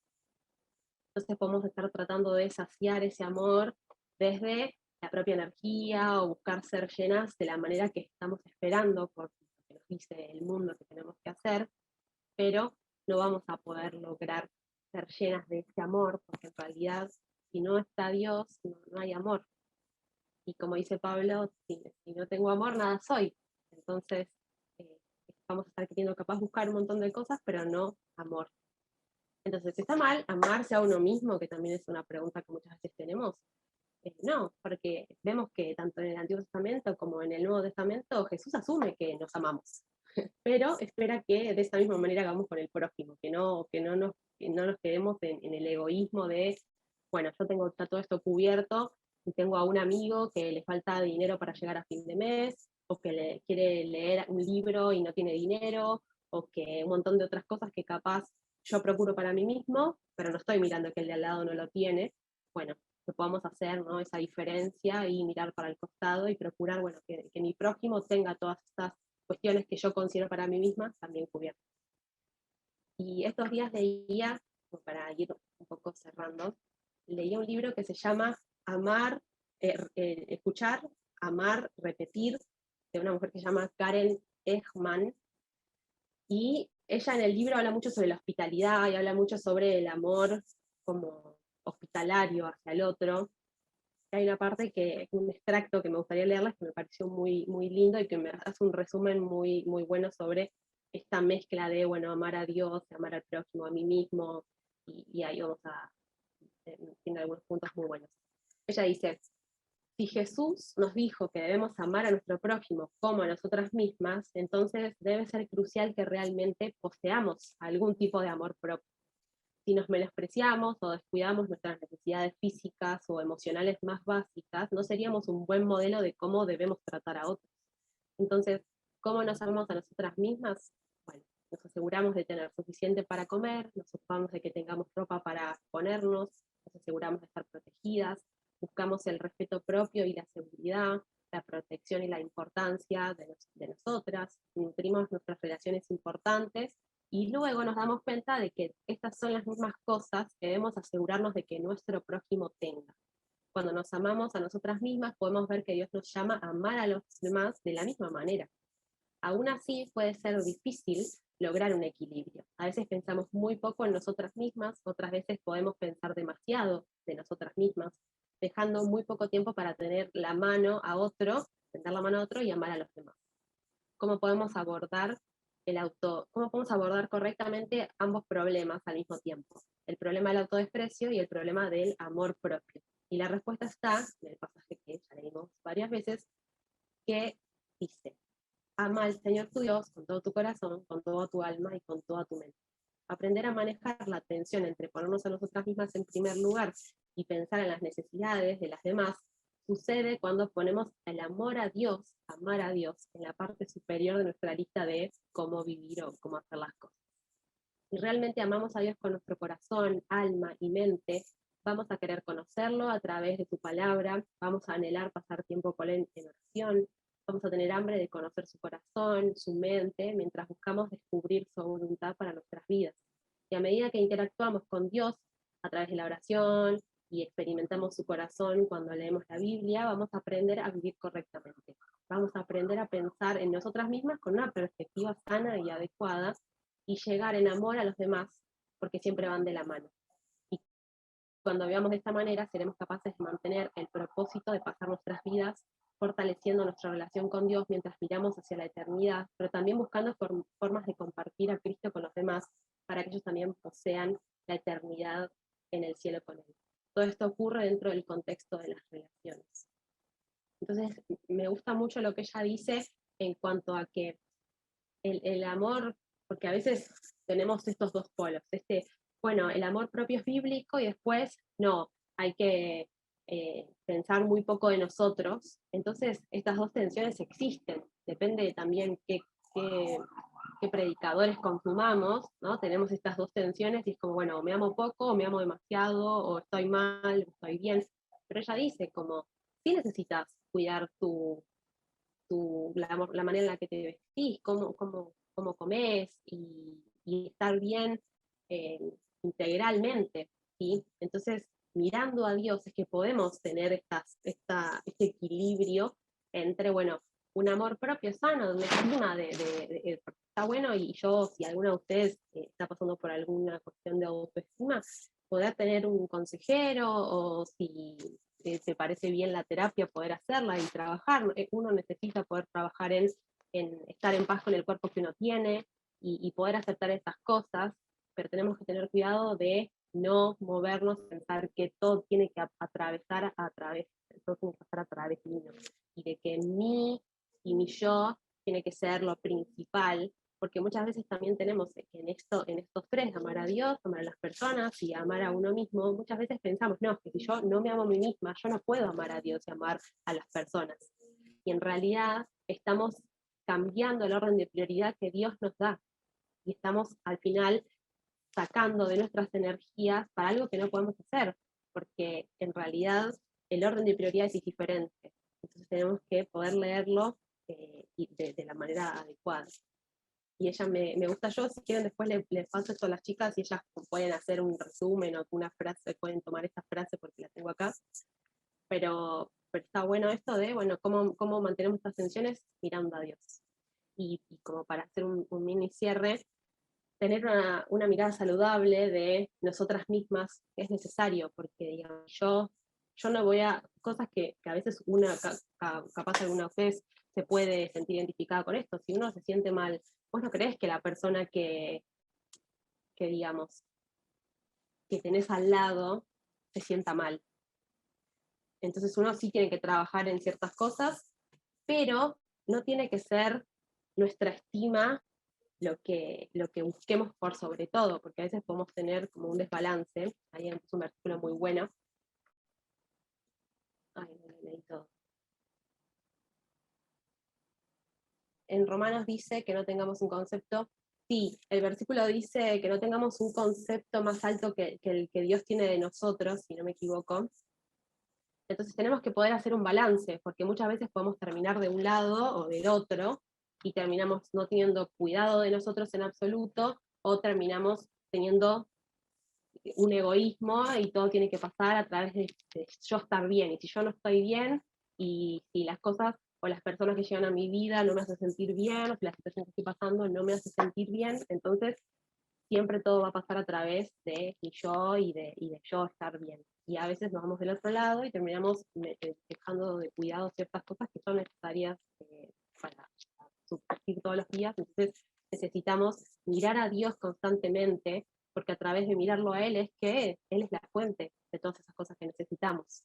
Entonces podemos estar tratando de saciar ese amor desde la propia energía o buscar ser llenas de la manera que estamos esperando por lo que nos dice el mundo que tenemos que hacer, pero no vamos a poder lograr ser llenas de ese amor, porque en realidad si no está Dios, no hay amor. Y como dice Pablo, si no tengo amor, nada soy. Entonces, vamos a estar queriendo capaz buscar un montón de cosas, pero no amor. Entonces, ¿está mal amarse a uno mismo? Que también es una pregunta que muchas veces tenemos. No, porque vemos que tanto en el Antiguo Testamento como en el Nuevo Testamento Jesús asume que nos amamos, pero espera que de esa misma manera hagamos con el prójimo, que no nos quedemos en el egoísmo de, bueno, yo tengo todo esto cubierto, y tengo a un amigo que le falta dinero para llegar a fin de mes, o que quiere leer un libro y no tiene dinero, o que un montón de otras cosas que capaz yo procuro para mí mismo, pero no estoy mirando que el de al lado no lo tiene. Bueno, que podamos hacer, ¿no?, esa diferencia y mirar para el costado y procurar, bueno, que mi prójimo tenga todas estas cuestiones que yo considero para mí misma también cubiertas. Y estos días leía, para ir un poco cerrando, leía un libro que se llama Amar, Escuchar, Amar, Repetir, de una mujer que se llama Karen Ehman, y ella en el libro habla mucho sobre la hospitalidad y habla mucho sobre el amor como hospitalario hacia el otro. Hay una parte un extracto que me gustaría leerles que me pareció muy, muy lindo y que me hace un resumen muy, muy bueno sobre esta mezcla de, bueno, amar a Dios, amar al prójimo, a mí mismo, y ahí vamos a, tiene algunos puntos muy buenos. Ella dice: si Jesús nos dijo que debemos amar a nuestro prójimo como a nosotras mismas, entonces debe ser crucial que realmente poseamos algún tipo de amor propio. Si nos menospreciamos o descuidamos nuestras necesidades físicas o emocionales más básicas, no seríamos un buen modelo de cómo debemos tratar a otros. Entonces, ¿cómo nos amamos a nosotras mismas? Bueno, nos aseguramos de tener suficiente para comer, nos ocupamos de que tengamos ropa para ponernos, nos aseguramos de estar protegidas, buscamos el respeto propio y la seguridad, la protección y la importancia de nosotras, nutrimos nuestras relaciones importantes, y luego nos damos cuenta de que estas son las mismas cosas que debemos asegurarnos de que nuestro prójimo tenga. Cuando nos amamos a nosotras mismas, podemos ver que Dios nos llama a amar a los demás de la misma manera. Aún así, puede ser difícil lograr un equilibrio. A veces pensamos muy poco en nosotras mismas, otras veces podemos pensar demasiado de nosotras mismas, dejando muy poco tiempo para tener la mano a otro, tender la mano a otro y amar a los demás. ¿Cómo podemos abordar cómo podemos abordar correctamente ambos problemas al mismo tiempo? El problema del autodesprecio y el problema del amor propio. Y la respuesta está en el pasaje que ya leímos varias veces, que dice: ama al Señor tu Dios con todo tu corazón, con toda tu alma y con toda tu mente. Aprender a manejar la tensión entre ponernos a nosotras mismas en primer lugar y pensar en las necesidades de las demás sucede cuando ponemos el amor a Dios, amar a Dios, en la parte superior de nuestra lista de cómo vivir o cómo hacer las cosas. Si realmente amamos a Dios con nuestro corazón, alma y mente, vamos a querer conocerlo a través de su palabra, vamos a anhelar pasar tiempo con él en oración, vamos a tener hambre de conocer su corazón, su mente, mientras buscamos descubrir su voluntad para nuestras vidas. Y a medida que interactuamos con Dios a través de la oración y experimentamos su corazón cuando leemos la Biblia, vamos a aprender a vivir correctamente. Vamos a aprender a pensar en nosotras mismas con una perspectiva sana y adecuada y llegar en amor a los demás, porque siempre van de la mano. Y cuando vivamos de esta manera, seremos capaces de mantener el propósito de pasar nuestras vidas fortaleciendo nuestra relación con Dios mientras miramos hacia la eternidad, pero también buscando formas de compartir a Cristo con los demás para que ellos también posean la eternidad en el cielo con Él. Todo esto ocurre dentro del contexto de las relaciones. Entonces, me gusta mucho lo que ella dice en cuanto a que el amor, porque a veces tenemos estos dos polos, bueno, el amor propio es bíblico y después, no, hay que pensar muy poco de nosotros. Entonces, estas dos tensiones existen, depende también qué predicadores consumamos, ¿no? Tenemos estas dos tensiones y es como, bueno, o me amo poco, o me amo demasiado, o estoy mal, o estoy bien. Pero ella dice como, sí necesitas cuidar la manera en la que te vestís, cómo comes y estar bien integralmente, ¿sí? Entonces, mirando a Dios es que podemos tener este equilibrio entre, bueno, un amor propio sano, donde está bueno, y yo, si alguna de ustedes está pasando por alguna cuestión de autoestima, poder tener un consejero, o si te parece bien la terapia, poder hacerla y trabajar. Uno necesita poder trabajar en estar en paz con el cuerpo que uno tiene y poder aceptar estas cosas, pero tenemos que tener cuidado de no movernos, pensar que todo tiene que pasar a través mío, y de que mi yo tiene que ser lo principal, porque muchas veces también tenemos que en estos tres, amar a Dios, amar a las personas y amar a uno mismo, muchas veces pensamos, no, que si yo no me amo a mí misma, yo no puedo amar a Dios y amar a las personas. y en realidad estamos cambiando el orden de prioridad que Dios nos da, y estamos al final sacando de nuestras energías para algo que no podemos hacer, porque en realidad el orden de prioridades es diferente, entonces tenemos que poder leerlo de la manera adecuada. Y ella me gusta, yo si quieren después les paso esto a las chicas y ellas pueden hacer un resumen o alguna frase, pueden tomar esta frase porque la tengo acá, pero está bueno esto de, bueno, cómo mantenemos estas tensiones mirando a Dios. Y como para hacer un mini cierre, tener una mirada saludable de nosotras mismas es necesario, porque digamos, yo no voy a, cosas que a veces capaz alguna de ustedes se puede sentir identificada con esto, si uno se siente mal, vos no crees que la persona que digamos, que tenés al lado se sienta mal. Entonces uno sí tiene que trabajar en ciertas cosas, pero no tiene que ser nuestra estima lo que busquemos por sobre todo, porque a veces podemos tener como un desbalance. Ahí es un versículo muy bueno. Ay, no lo leí todo. En Romanos dice que no tengamos un concepto, sí, el versículo dice que no tengamos un concepto más alto que el que Dios tiene de nosotros, si no me equivoco. Entonces tenemos que poder hacer un balance, porque muchas veces podemos terminar de un lado o del otro, y terminamos no teniendo cuidado de nosotros en absoluto, o terminamos teniendo un egoísmo y todo tiene que pasar a través de yo estar bien, y si yo no estoy bien, y si las cosas o las personas que llegan a mi vida no me hacen sentir bien, o si la situación que estoy pasando no me hace sentir bien, entonces siempre todo va a pasar a través de mi yo y de yo estar bien. Y a veces nos vamos del otro lado y terminamos dejando de cuidado ciertas cosas que son necesarias para subsistir todos los días. Entonces necesitamos mirar a Dios constantemente, porque a través de mirarlo a Él es que Él es la fuente de todas esas cosas que necesitamos.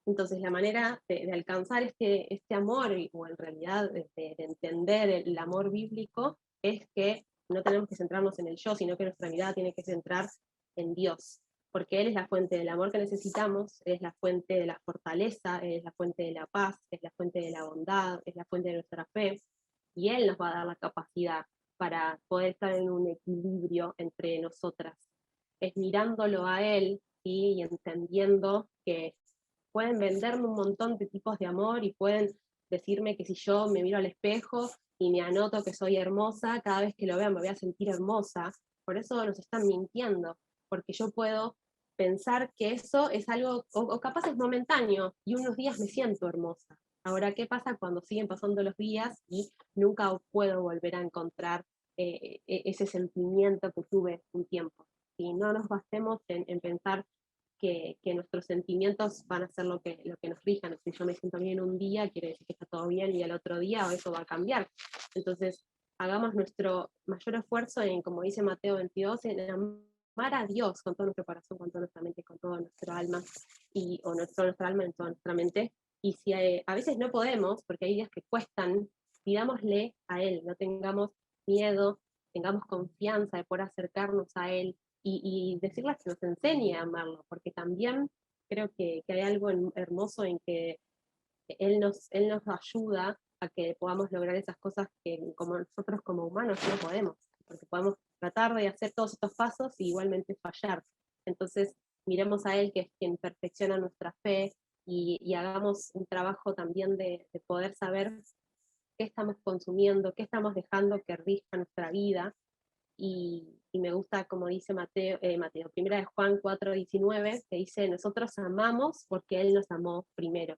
Entonces la manera de alcanzar este amor, o en realidad de entender el amor bíblico, es que no tenemos que centrarnos en el yo, sino que nuestra mirada tiene que centrar en Dios, porque Él es la fuente del amor que necesitamos, es la fuente de la fortaleza, es la fuente de la paz, es la fuente de la bondad, es la fuente de nuestra fe, y Él nos va a dar la capacidad para poder estar en un equilibrio entre nosotras. Es mirándolo a Él, ¿sí? Y entendiendo que pueden venderme un montón de tipos de amor y pueden decirme que si yo me miro al espejo y me anoto que soy hermosa, cada vez que lo vean me voy a sentir hermosa. Por eso nos están mintiendo, porque yo puedo pensar que eso es algo, o capaz es momentáneo, y unos días me siento hermosa. Ahora, ¿qué pasa cuando siguen pasando los días y nunca puedo volver a encontrar ese sentimiento que tuve un tiempo? Si no nos bastemos en pensar que nuestros sentimientos van a ser lo que nos rijan. Si yo me siento bien un día, quiere decir que está todo bien, y al otro día eso va a cambiar. Entonces, hagamos nuestro mayor esfuerzo en, como dice Mateo 22, en amar a Dios con todo nuestro corazón, con toda nuestra mente, con toda nuestra alma, o no solo nuestra alma, en toda nuestra mente. Y si a veces no podemos, porque hay días que cuestan, pidámosle a Él, no tengamos miedo, tengamos confianza de poder acercarnos a Él, y decirles que nos enseñe a amarlo, porque también creo que hay algo hermoso en que él nos ayuda a que podamos lograr esas cosas que como nosotros como humanos no podemos, porque podemos tratar de hacer todos estos pasos y igualmente fallar. Entonces, miremos a Él, que es quien perfecciona nuestra fe, y hagamos un trabajo también de poder saber qué estamos consumiendo, qué estamos dejando que rija nuestra vida. Y me gusta como dice Mateo, primera de Juan 4:19, que dice, nosotros amamos porque Él nos amó primero.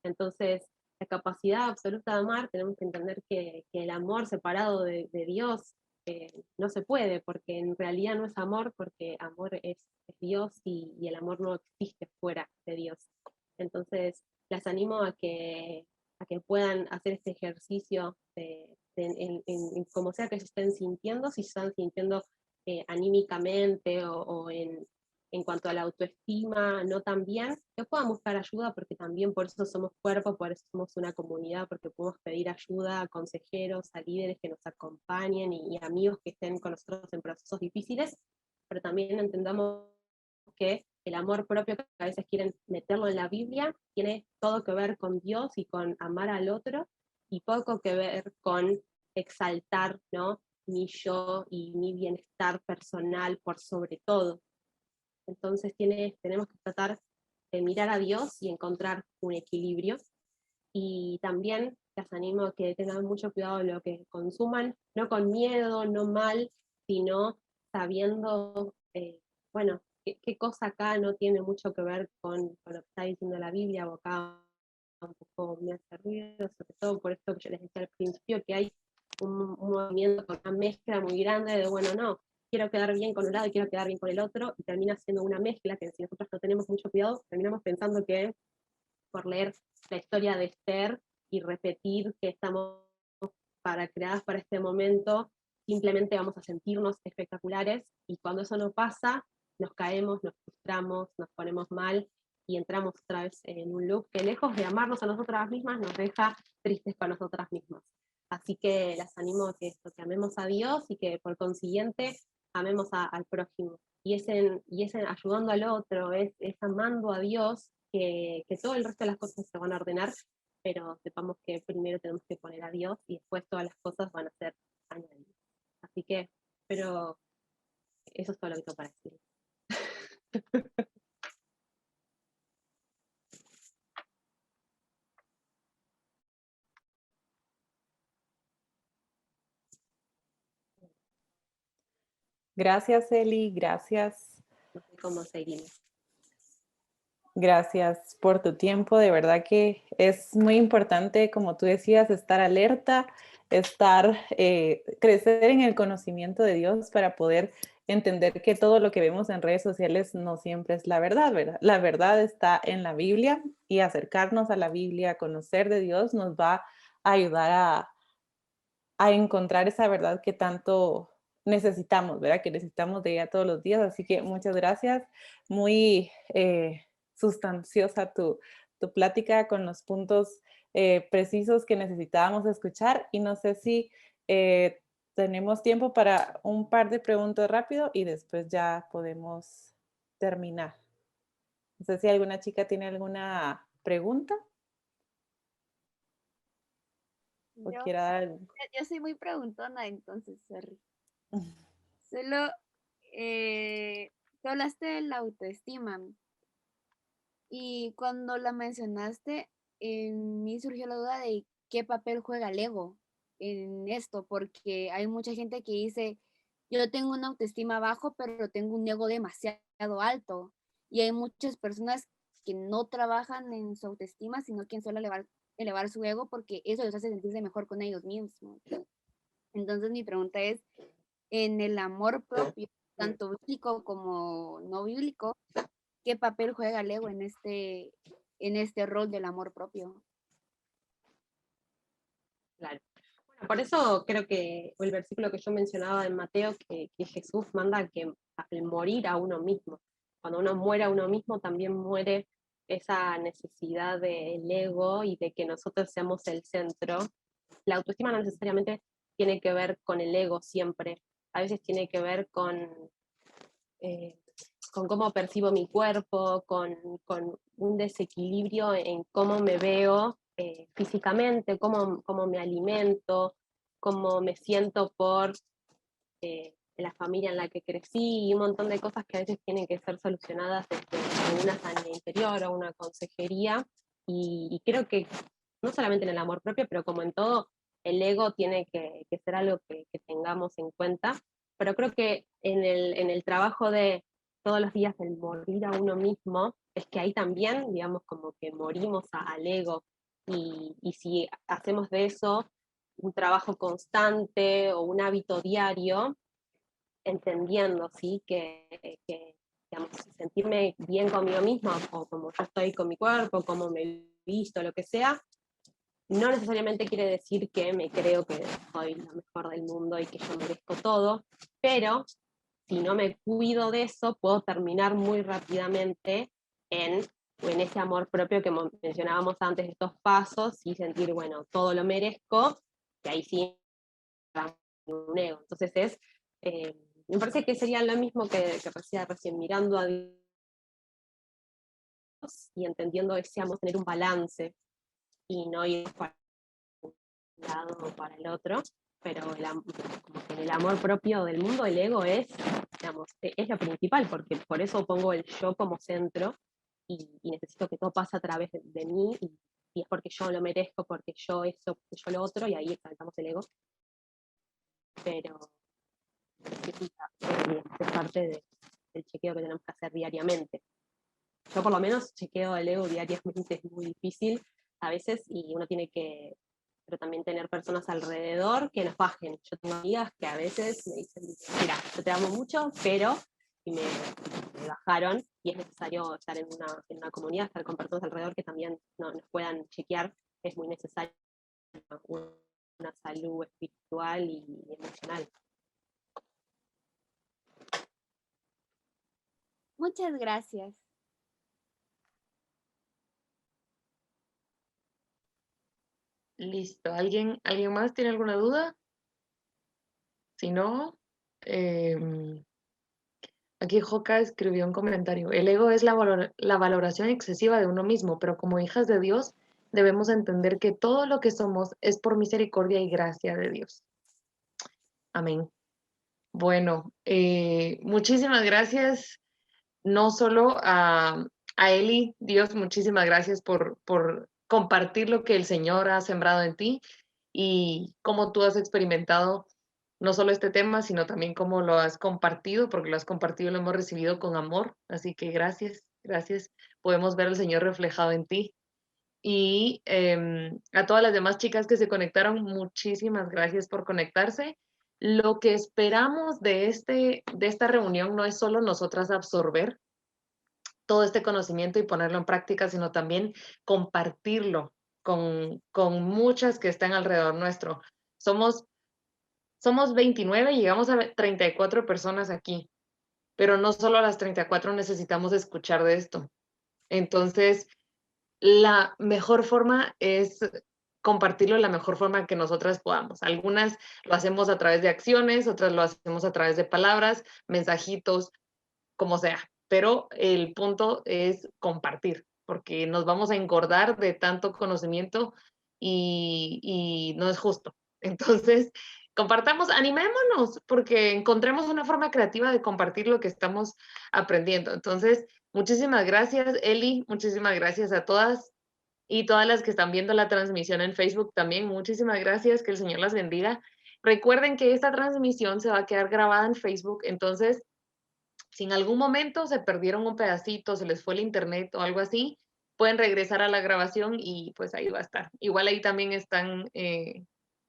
Entonces, la capacidad absoluta de amar, tenemos que entender que el amor separado de Dios no se puede, porque en realidad no es amor, porque amor es Dios, y el amor no existe fuera de Dios. Entonces, las animo a que puedan hacer este ejercicio en como sea que se estén sintiendo, si se están sintiendo anímicamente o en cuanto a la autoestima no tan bien, que puedan buscar ayuda, porque también por eso somos cuerpo, por eso somos una comunidad, porque podemos pedir ayuda a consejeros, a líderes que nos acompañen, y amigos que estén con nosotros en procesos difíciles, pero también entendamos que el amor propio que a veces quieren meterlo en la Biblia tiene todo que ver con Dios y con amar al otro, y poco que ver con exaltar, ¿no?, mi yo y mi bienestar personal por sobre todo. Entonces tenemos que tratar de mirar a Dios y encontrar un equilibrio. Y también las animo a que tengan mucho cuidado de lo que consuman, no con miedo, no mal, sino sabiendo, bueno, qué cosa acá no tiene mucho que ver con lo que está diciendo la Biblia, o acá un poco me hace ruido, sobre todo por esto que yo les decía al principio, que hay un movimiento con una mezcla muy grande de, bueno, no, quiero quedar bien con un lado y quiero quedar bien con el otro, y termina siendo una mezcla que si nosotros no tenemos mucho cuidado, terminamos pensando que por leer la historia de Esther y repetir que estamos creadas para este momento, simplemente vamos a sentirnos espectaculares, y cuando eso no pasa, nos caemos, nos frustramos, nos ponemos mal, y entramos otra vez en un loop que, lejos de amarnos a nosotras mismas, nos deja tristes con nosotras mismas. Así que las animo a que amemos a Dios y que por consiguiente amemos al prójimo. Y es en ayudando al otro, es amando a Dios, que todo el resto de las cosas se van a ordenar, pero sepamos que primero tenemos que poner a Dios y después todas las cosas van a ser añadidas. Así que, pero eso es todo lo que tengo para decir. Gracias, Eli, gracias. No sé cómo seguimos. Gracias por tu tiempo. De verdad que es muy importante, como tú decías, estar alerta, crecer en el conocimiento de Dios para poder entender que todo lo que vemos en redes sociales no siempre es la verdad, ¿verdad? La verdad está en la Biblia, y acercarnos a la Biblia, a conocer de Dios, nos va a ayudar a encontrar esa verdad que tanto necesitamos, ¿verdad? Que necesitamos de ella todos los días. Así que muchas gracias. Muy sustanciosa tu plática, con los puntos precisos que necesitábamos escuchar. Y no sé si tenemos tiempo para un par de preguntas rápido y después ya podemos terminar. No sé si alguna chica tiene alguna pregunta o Yo, quiera dar. yo soy muy preguntona, entonces, sorry. Solo, tú hablaste de la autoestima, y cuando la mencionaste, en mí surgió la duda de qué papel juega el ego en esto, porque hay mucha gente que dice, yo tengo una autoestima bajo, pero tengo un ego demasiado alto, y hay muchas personas que no trabajan en su autoestima, sino que solo elevar su ego porque eso los hace sentirse mejor con ellos mismos. Entonces mi pregunta es, en el amor propio, tanto bíblico como no bíblico, ¿qué papel juega el ego en este rol del amor propio? Claro. Bueno, por eso creo que el versículo que yo mencionaba en Mateo, que Jesús manda que al morir a uno mismo, cuando uno muere a uno mismo, también muere esa necesidad del ego y de que nosotros seamos el centro. La autoestima no necesariamente tiene que ver con el ego siempre, a veces tiene que ver eh, con cómo percibo mi cuerpo, con un desequilibrio en cómo me veo físicamente, cómo me alimento, cómo me siento por la familia en la que crecí, y un montón de cosas que a veces tienen que ser solucionadas desde una sanidad interior o una consejería. Y creo que no solamente en el amor propio, pero como en todo, el ego tiene que ser algo que tengamos en cuenta. Pero creo que en el trabajo de todos los días del morir a uno mismo, es que ahí también, digamos, como que morimos al ego. Y si hacemos de eso un trabajo constante o un hábito diario, entendiendo, ¿sí? Que digamos, sentirme bien conmigo misma, o como yo estoy con mi cuerpo, como me he visto, lo que sea, no necesariamente quiere decir que me creo que soy la mejor del mundo y que yo merezco todo, pero si no me cuido de eso, puedo terminar muy rápidamente en ese amor propio que mencionábamos antes, de estos pasos, y sentir, bueno, todo lo merezco, y ahí sí, un ego. Entonces me parece que sería lo mismo que decía recién, mirando a Dios y entendiendo que deseamos tener un balance y no ir para un lado o para el otro, pero como que en el amor propio del mundo el ego es, digamos, es lo principal, porque por eso pongo el yo como centro y necesito que todo pase a través de mí y es porque yo lo merezco, porque yo eso, porque yo lo otro, y ahí exaltamos el ego. Pero sí, es parte del chequeo que tenemos que hacer diariamente. Yo por lo menos chequeo el ego diariamente, es muy difícil a veces y uno tiene que, pero también tener personas alrededor que nos bajen. Yo tengo amigas que a veces me dicen, mira, yo te amo mucho, pero, y me bajaron, y es necesario estar en una comunidad, estar con personas alrededor que también nos puedan chequear, es muy necesario una salud espiritual y emocional. Muchas gracias. Listo. ¿Alguien más tiene alguna duda? Si no, aquí Joka escribió un comentario. El ego es la valoración excesiva de uno mismo, pero como hijas de Dios debemos entender que todo lo que somos es por misericordia y gracia de Dios. Amén. Bueno, muchísimas gracias, no solo a Eli, Dios, muchísimas gracias por compartir lo que el Señor ha sembrado en ti y cómo tú has experimentado no solo este tema, sino también cómo lo has compartido, porque lo has compartido y lo hemos recibido con amor. Así que gracias, gracias. Podemos ver al Señor reflejado en ti. Y a todas las demás chicas que se conectaron, muchísimas gracias por conectarse. Lo que esperamos de esta reunión no es solo nosotras absorber todo este conocimiento y ponerlo en práctica, sino también compartirlo con muchas que están alrededor nuestro. Somos 29 y llegamos a 34 personas aquí, pero no solo a las 34 necesitamos escuchar de esto. Entonces, la mejor forma es compartirlo de la mejor forma que nosotras podamos. Algunas lo hacemos a través de acciones, otras lo hacemos a través de palabras, mensajitos, como sea. Pero el punto es compartir, porque nos vamos a engordar de tanto conocimiento y no es justo. Entonces, compartamos, animémonos, porque encontremos una forma creativa de compartir lo que estamos aprendiendo. Entonces, muchísimas gracias, Eli, muchísimas gracias a todas y todas las que están viendo la transmisión en Facebook también. Muchísimas gracias, que el Señor las bendiga. Recuerden que esta transmisión se va a quedar grabada en Facebook, entonces, si en algún momento se perdieron un pedacito, se les fue el internet o algo así, pueden regresar a la grabación y pues ahí va a estar. Igual ahí también están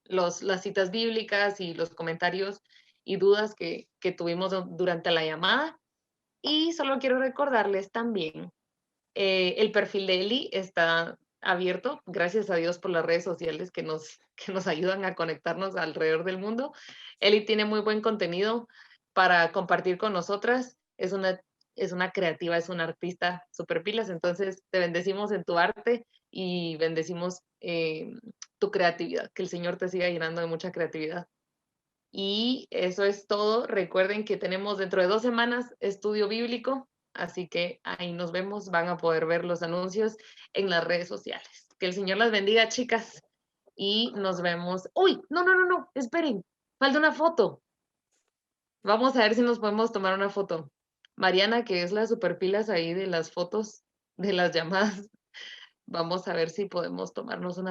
las citas bíblicas y los comentarios y dudas que tuvimos durante la llamada. Y solo quiero recordarles también, el perfil de Eli está abierto, gracias a Dios por las redes sociales que nos ayudan a conectarnos alrededor del mundo. Eli tiene muy buen contenido para compartir con nosotras. Es una creativa, es una artista super pilas, entonces te bendecimos en tu arte y bendecimos tu creatividad, que el Señor te siga llenando de mucha creatividad. Y eso es todo. Recuerden que tenemos dentro de 2 semanas estudio bíblico, así que ahí nos vemos. Van a poder ver los anuncios en las redes sociales. Que el Señor las bendiga, chicas. Y nos vemos. ¡Uy! No, esperen. Falta una foto. Vamos a ver si nos podemos tomar una foto. Mariana, que es la superpilas ahí de las fotos de las llamadas. Vamos a ver si podemos tomarnos una